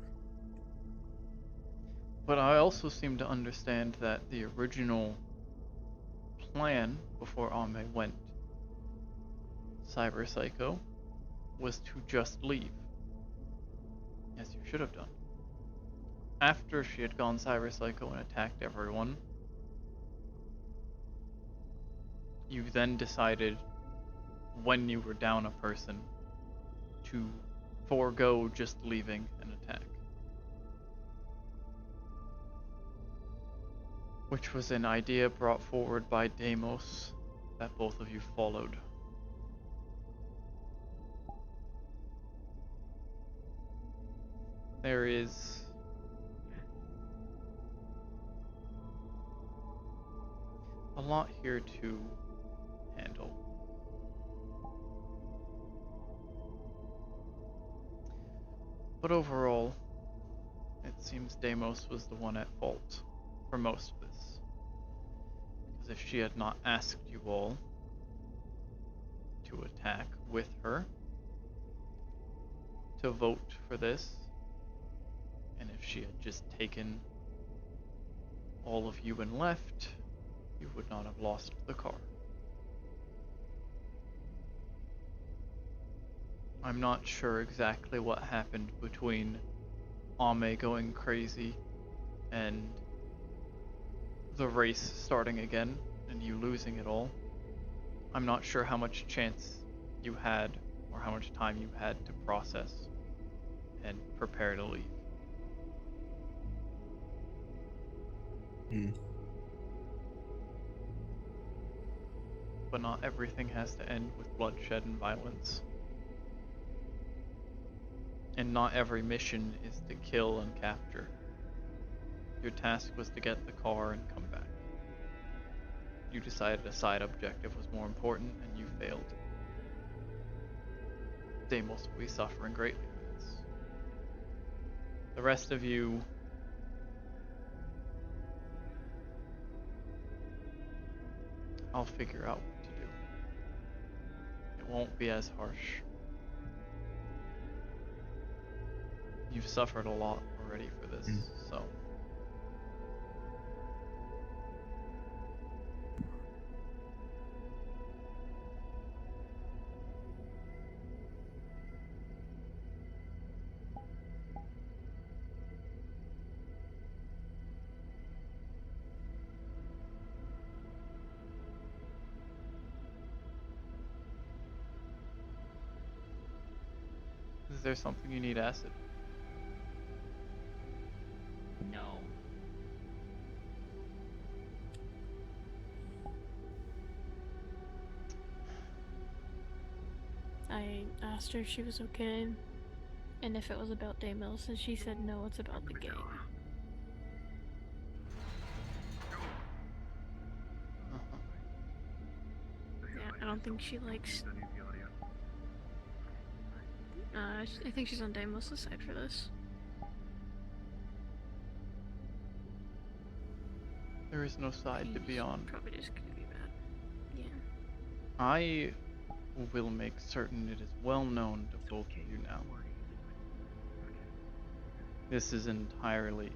But I also seem to understand that the original plan before Ame went Cyber Psycho was to just leave. As you should have done. After she had gone Cyber Psycho and attacked everyone, you then decided, when you were down a person, to forego just leaving an attack. Which was an idea brought forward by Deimos that both of you followed. There is a lot here to handle. But overall, it seems Deimos was the one at fault for most of this. Because if she had not asked you all to attack with her, to vote for this, and if she had just taken all of you and left, you would not have lost the car. I'm not sure exactly what happened between Ame going crazy and the race starting again and you losing it all. I'm not sure how much chance you had or how much time you had to process and prepare to leave. But not everything has to end with bloodshed and violence. And not every mission is to kill and capture. Your task was to get the car and come back. You decided a side objective was more important and you failed. Deimos will be suffering greatly for this. The rest of you I'll figure out what to do. It won't be as harsh. You've suffered a lot already for this, so. Is there something you need acid? No. I asked her if she was okay. And if it was about Daymills, and she said no, it's about the gang. Yeah, I don't think she likes. I think she's on Daymills' side for this. There is no side to be on. Probably just gonna be bad. Yeah. I will make certain it is well known to both of you now. This is entirely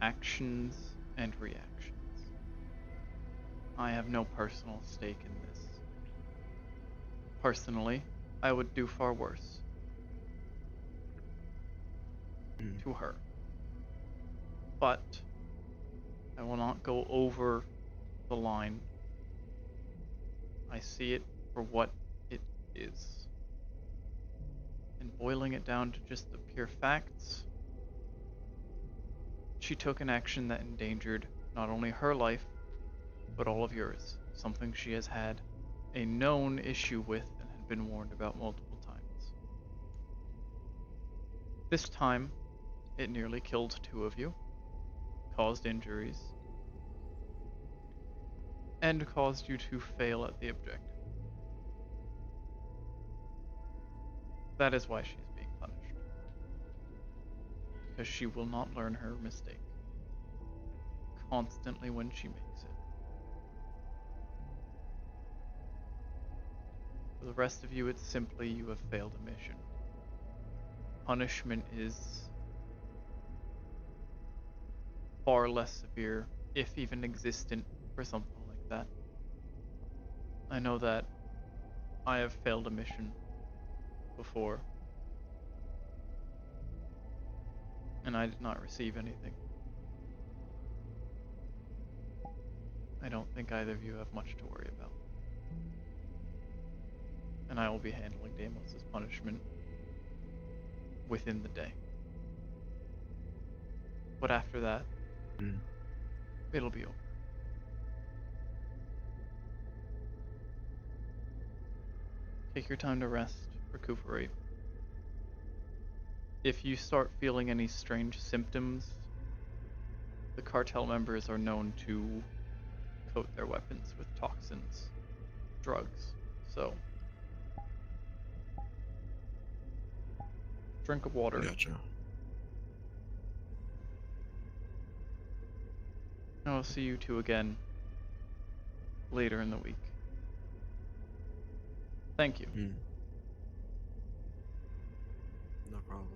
actions and reactions. I have no personal stake in this. Personally, I would do far worse to her. But I will not go over the line. I see it for what it is. And boiling it down to just the pure facts, she took an action that endangered not only her life, but all of yours. Something she has had a known issue with and had been warned about multiple times. This time, it nearly killed 2 of you, caused injuries, and caused you to fail at the objective. That is why she's being punished. Because she will not learn her mistake. Constantly when she makes it. For the rest of you, it's simply you have failed a mission. Punishment is far less severe, if even existent, for something like that. I know that I have failed a mission before, and I did not receive anything. I don't think either of you have much to worry about. And I will be handling Deimos' punishment within the day. But after that, it'll be over. Take your time to rest, recuperate. If you start feeling any strange symptoms, the cartel members are known to coat their weapons with toxins, drugs, so drink of water. Gotcha. I'll see you two again later in the week. Thank you. No problem.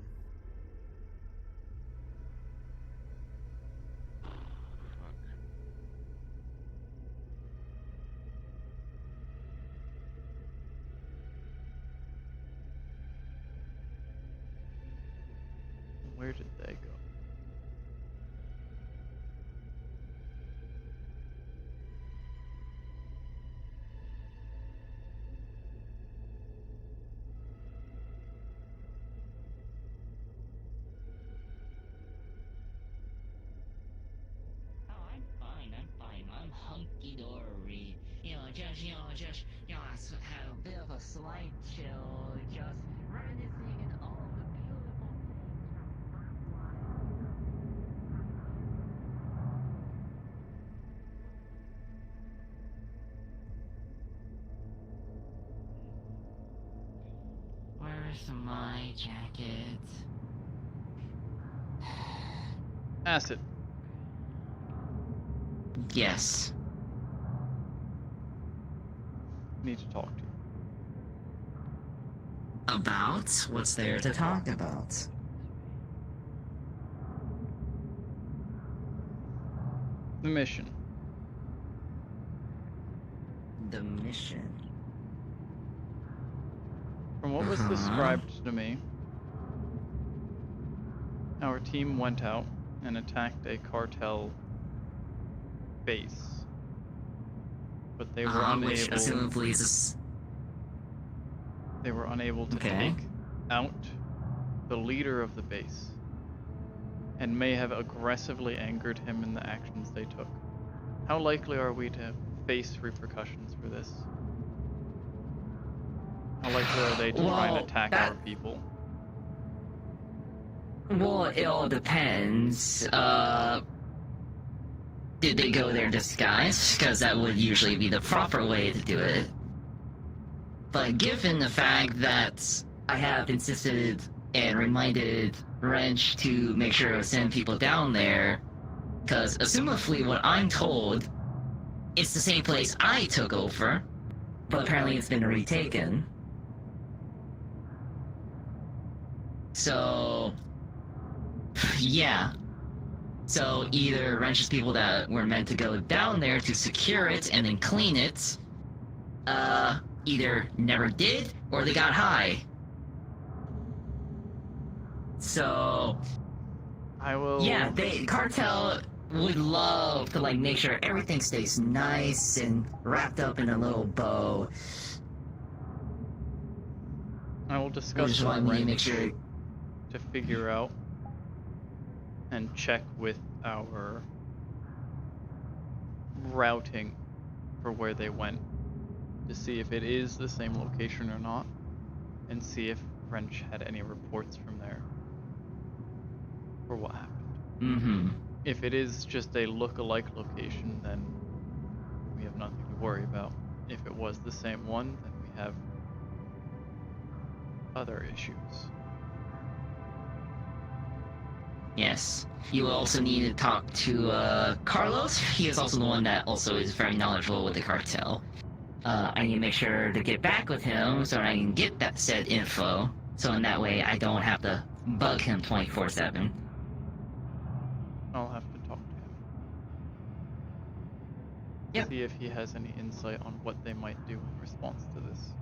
Where did they go? I'm hunky dory. Just have a bit of a slight chill, just reminiscing and all the beautiful Where's my jacket? Acid. Yes. Need to talk to you. About? What's there to talk about? The mission. The mission. From what was described to me, our team went out and attacked a cartel base, but they were unable. They were unable to take out the leader of the base, and may have aggressively angered him in the actions they took. How likely are we to face repercussions for this? How likely are they to try and Well, attack our people? Well, it all depends. Did they go there disguised? Because that would usually be the proper way to do it. But given the fact that I have insisted and reminded Wrench to make sure to send people down there, because assumably what I'm told, it's the same place I took over, but apparently it's been retaken. So, yeah. So either Wrench's people that were meant to go down there to secure it and then clean it, either never did or they got high. So, I will. Yeah, cartel would love to like make sure everything stays nice and wrapped up in a little bow. I will discuss Which is with why we need to Wrench make sure to figure out and check with our routing for where they went to see if it is the same location or not, and see if Wrench had any reports from there for what happened. Mm-hmm. If it is just a look-alike location, then we have nothing to worry about. If it was the same one, then we have other issues. Yes. You will also need to talk to Carlos. He is also the one that also is very knowledgeable with the cartel. I need to make sure to get back with him so I can get that said info. So in that way I don't have to bug him 24/7. I'll have to talk to him. Yep. See if he has any insight on what they might do in response to this.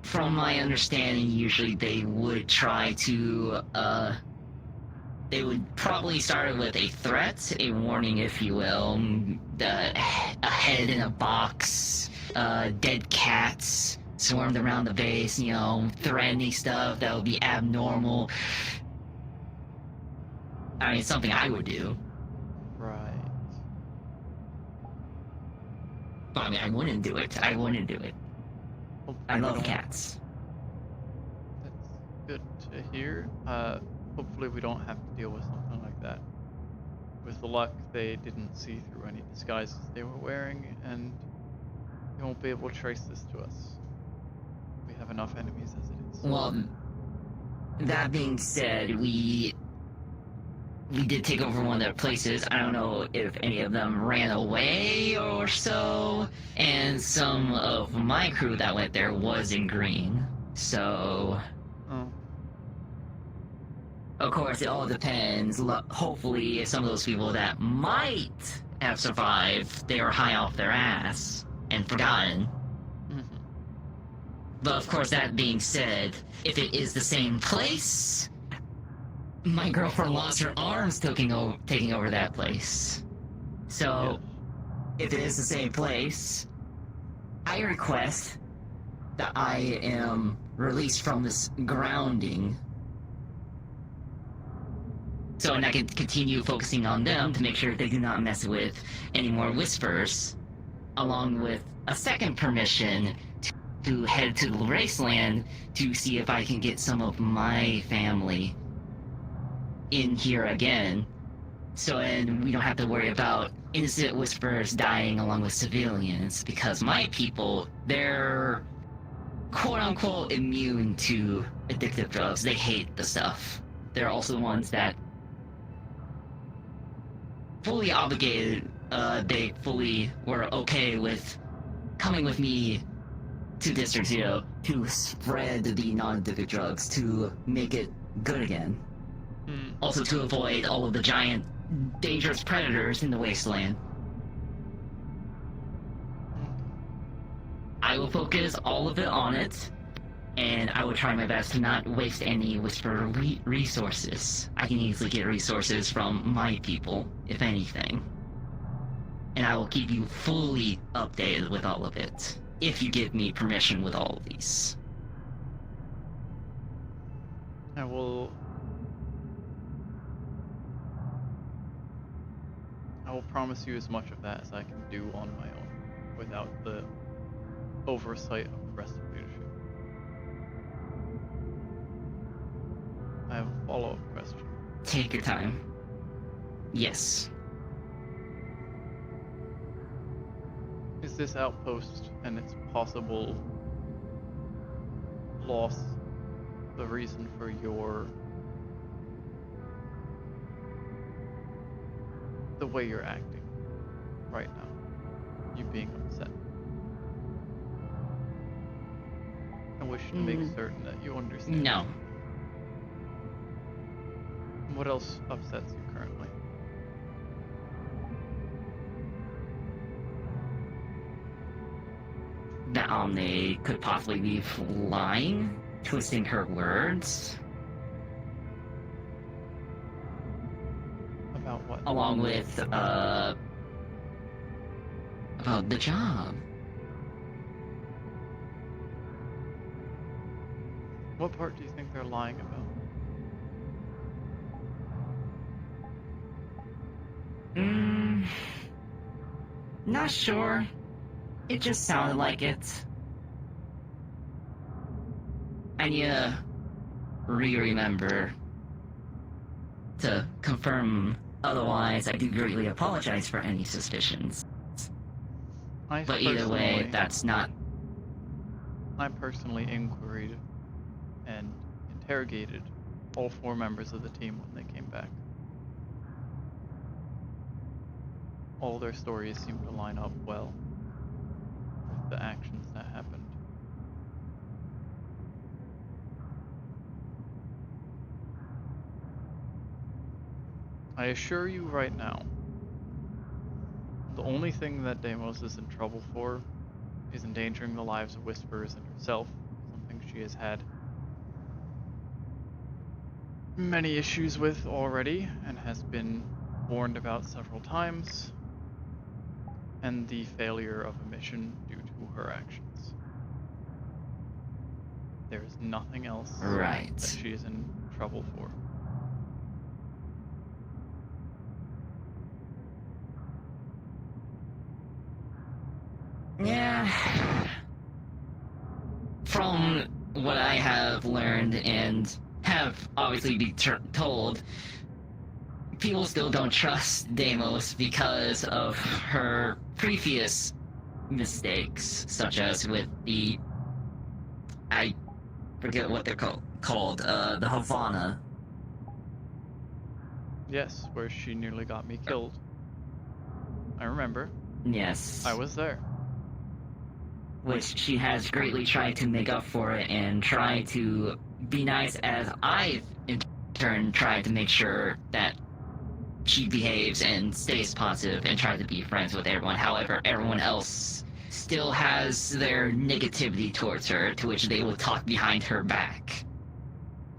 From my understanding, usually they would try to, they would probably start with a threat, a warning, if you will. A head in a box, dead cats swarmed around the base, you know, threatening stuff that would be abnormal. I mean, it's something I would do. Right. But I mean, I wouldn't do it. I wouldn't do it. I love don't- cats. That's good to hear. Hopefully we don't have to deal with something like that. With the luck, they didn't see through any disguises they were wearing, and they won't be able to trace this to us. We have enough enemies as it is. Well, that being said, we did take over one of their places. I don't know if any of them ran away or so, and some of my crew that went there was in green. So, of course, it all depends. Hopefully, some of those people that might have survived, they were high off their ass and forgotten. But of course, that being said, if it is the same place, my girlfriend lost her arms taking over that place. So, if it is the same place, I request that I am released from this grounding. So, and I can continue focusing on them to make sure they do not mess with any more whispers, along with a second permission to head to the Raceland to see if I can get some of my family in here again. So and we don't have to worry about innocent whisperers dying along with civilians, because my people, they're quote-unquote immune to addictive drugs. They hate the stuff. They're also the ones that fully obligated, they fully were okay with coming with me to District Zero to spread the non-addictive drugs, to make it good again. Also to avoid all of the giant, dangerous predators in the wasteland. I will focus all of it on it, and I will try my best to not waste any Whisper resources. I can easily get resources from my people, if anything. And I will keep you fully updated with all of it, if you give me permission with all of these. I will will promise you as much of that as I can do on my own, without the oversight of the rest of leadership. I have a follow-up question. Take your time. Yes. Is this outpost and its possible loss the reason for the way you're acting right now? You being upset. I wish to make certain that you understand. No. What else upsets you currently? That Omni could possibly be lying, twisting her words. About what? Along with, about the job. What part do you think they're lying about? Not sure. It just sounded like it. I need to remember to confirm. Otherwise, I do greatly apologize for any suspicions. But either way, that's not... I personally inquired and interrogated all 4 members of the team when they came back. All their stories seem to line up well with the actions that happened. I assure you right now, the only thing that Deimos is in trouble for is endangering the lives of Whisperers and herself, something she has had many issues with already and has been warned about several times, and the failure of a mission due to her actions. There is nothing else that she is in trouble for. Yeah. From what I have learned and have obviously been told, people still don't trust Deimos because of her previous mistakes, such as with the... I forget what they're called, the Havana. Yes, where she nearly got me killed. I remember. Yes. I was there. Which she has greatly tried to make up for it and try to be nice, as I've in turn tried to make sure that she behaves and stays positive and tries to be friends with everyone. However, everyone else still has their negativity towards her, to which they will talk behind her back.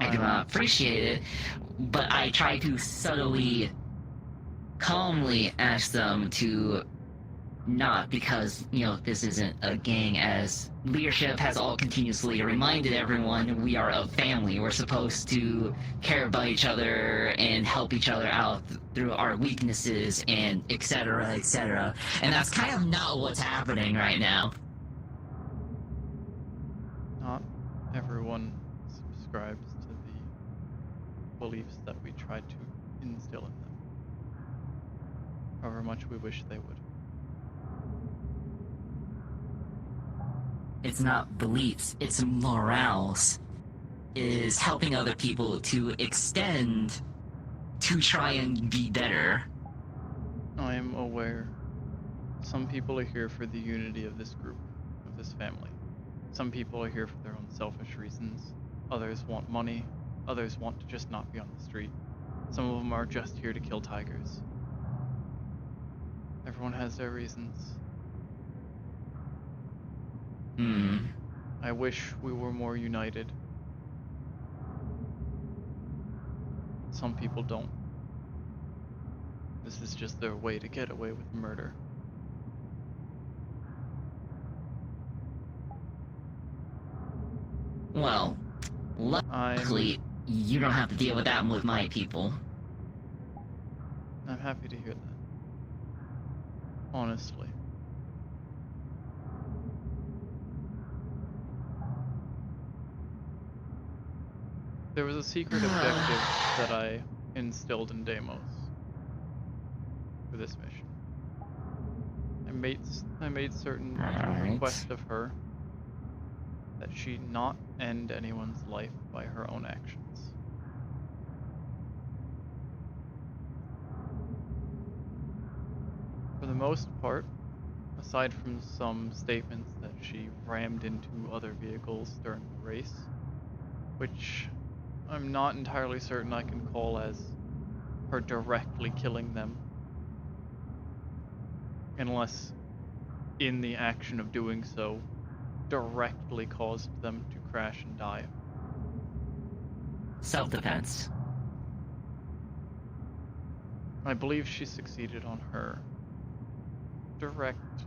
I do not appreciate it, but I try to subtly, calmly ask them to not, because, you know, this isn't a gang, as leadership has all continuously reminded everyone we are a family. We're supposed to care about each other and help each other out through our weaknesses and etc., etc. And that's kind of not what's happening right now. Not everyone subscribes to the beliefs that we try to instill in them, however much we wish they would. It's not beliefs, it's morals. It is helping other people to extend, to try and be better. I am aware. Some people are here for the unity of this group, of this family. Some people are here for their own selfish reasons. Others want money. Others want to just not be on the street. Some of them are just here to kill tigers. Everyone has their reasons. I wish we were more united. Some people don't. This is just their way to get away with murder. Well, luckily, you don't have to deal with that with my people. I'm happy to hear that. Honestly. There was a secret objective that I instilled in Deimos for this mission. I made certain to request of her that she not end anyone's life by her own actions. For the most part, aside from some statements that she rammed into other vehicles during the race, which I'm not entirely certain I can call as her directly killing them, unless in the action of doing so directly caused them to crash and die. Self-defense. I believe she succeeded on her direct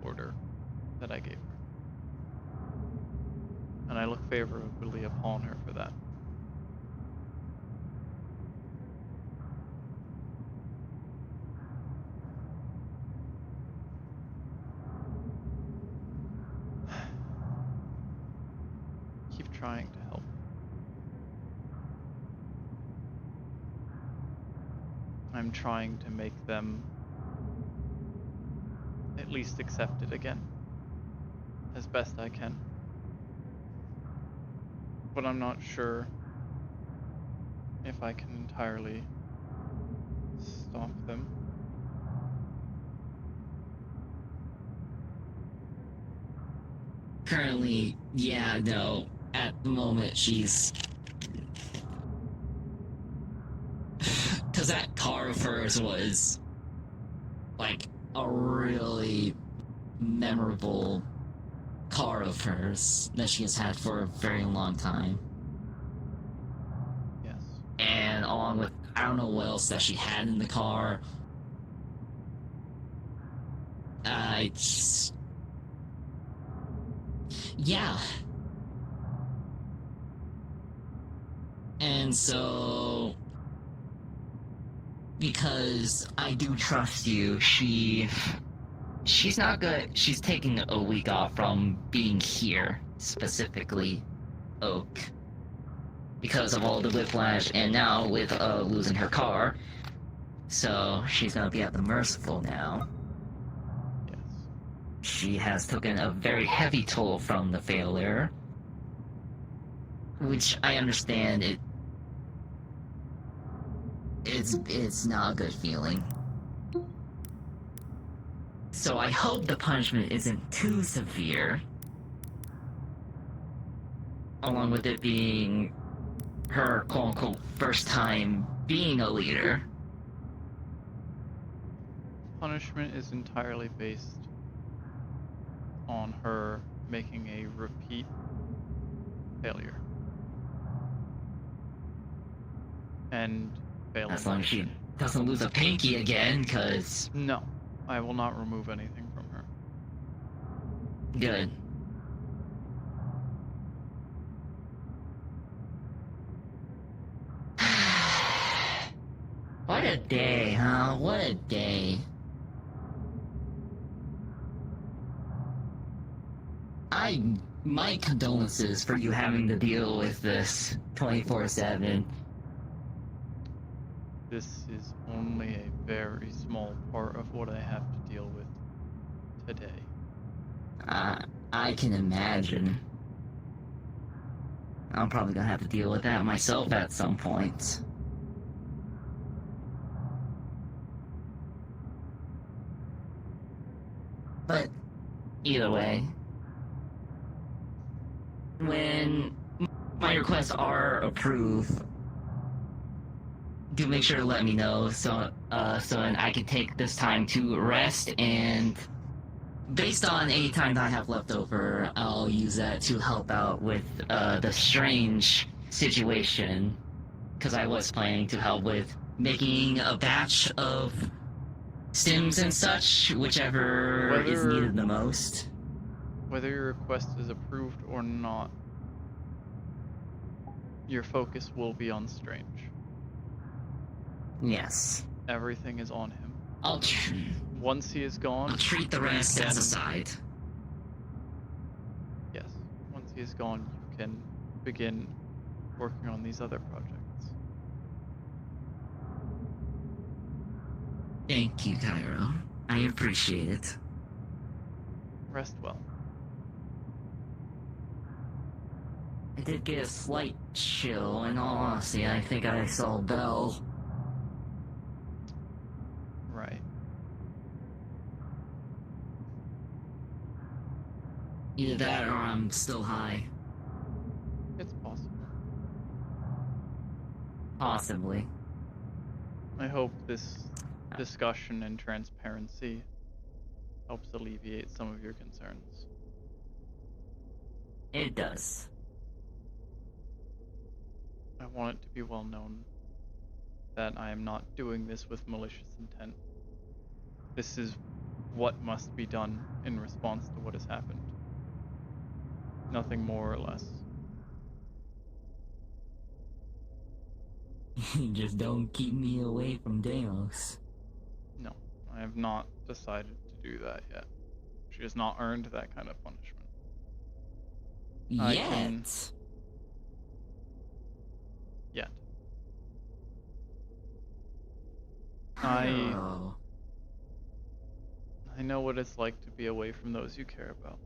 order that I gave her. And I look favorably upon her for that. Keep trying to help. I'm trying to make them at least accept it again, as best I can. But I'm not sure if I can entirely stop them. Currently, yeah, no. At the moment, she's... Because that car of hers was, like, a really memorable car of hers that she has had for a very long time. Yes. And along with, I don't know what else that she had in the car. It's... Yeah. And so... Because I do trust you, she's not good. She's taking a week off from being here, specifically Oak, because of all the whiplash, and now with losing her car, so she's gonna be at the Merciful now. Yes. She has taken a very heavy toll from the failure, which I understand. It's not a good feeling. So I hope the punishment isn't too severe. Along with it being her quote-unquote first time being a leader. Punishment is entirely based on her making a repeat failure. And failing. As long as she doesn't lose a pinky again, cause... No, I will not remove anything from her. Good. What a day, huh? What a day. My condolences for you having to deal with this 24/7. This is only a very small part of what I have to deal with today. I can imagine. I'm probably gonna have to deal with that myself at some point. But either way, when my requests are approved, do make sure to let me know so I can take this time to rest, and based on any time that I have left over, I'll use that to help out with the strange situation, because I was planning to help with making a batch of stims and such, whichever is needed the most. Whether your request is approved or not, your focus will be on Strange. Yes. Everything is on him. Once he is gone, I'll treat the rest as a side. Yes. Once he is gone, you can begin working on these other projects. Thank you, Cairo. I appreciate it. Rest well. I did get a slight chill. In all honesty, I think I saw Belle. Right. Either that or I'm still high. It's possible. Possibly. I hope this discussion and transparency helps alleviate some of your concerns. It does. I want it to be well known that I am not doing this with malicious intent. This is what must be done in response to what has happened. Nothing more or less. Just don't keep me away from Deimos. No, I have not decided to do that yet. She has not earned that kind of punishment. Yet. I know what it's like to be away from those you care about.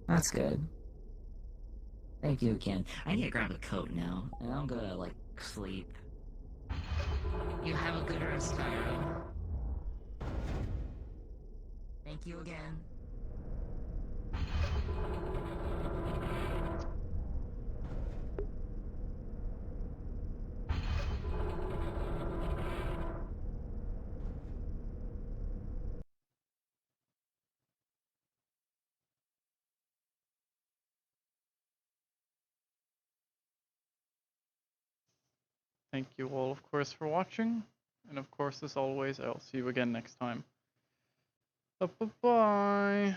That's good. Thank you again. I need to grab a coat now, and I'm gonna, like, sleep. You have a good rest, Cairo. Thank you again. Thank you all, of course, for watching. And of course, as always, I'll see you again next time. Bye-bye.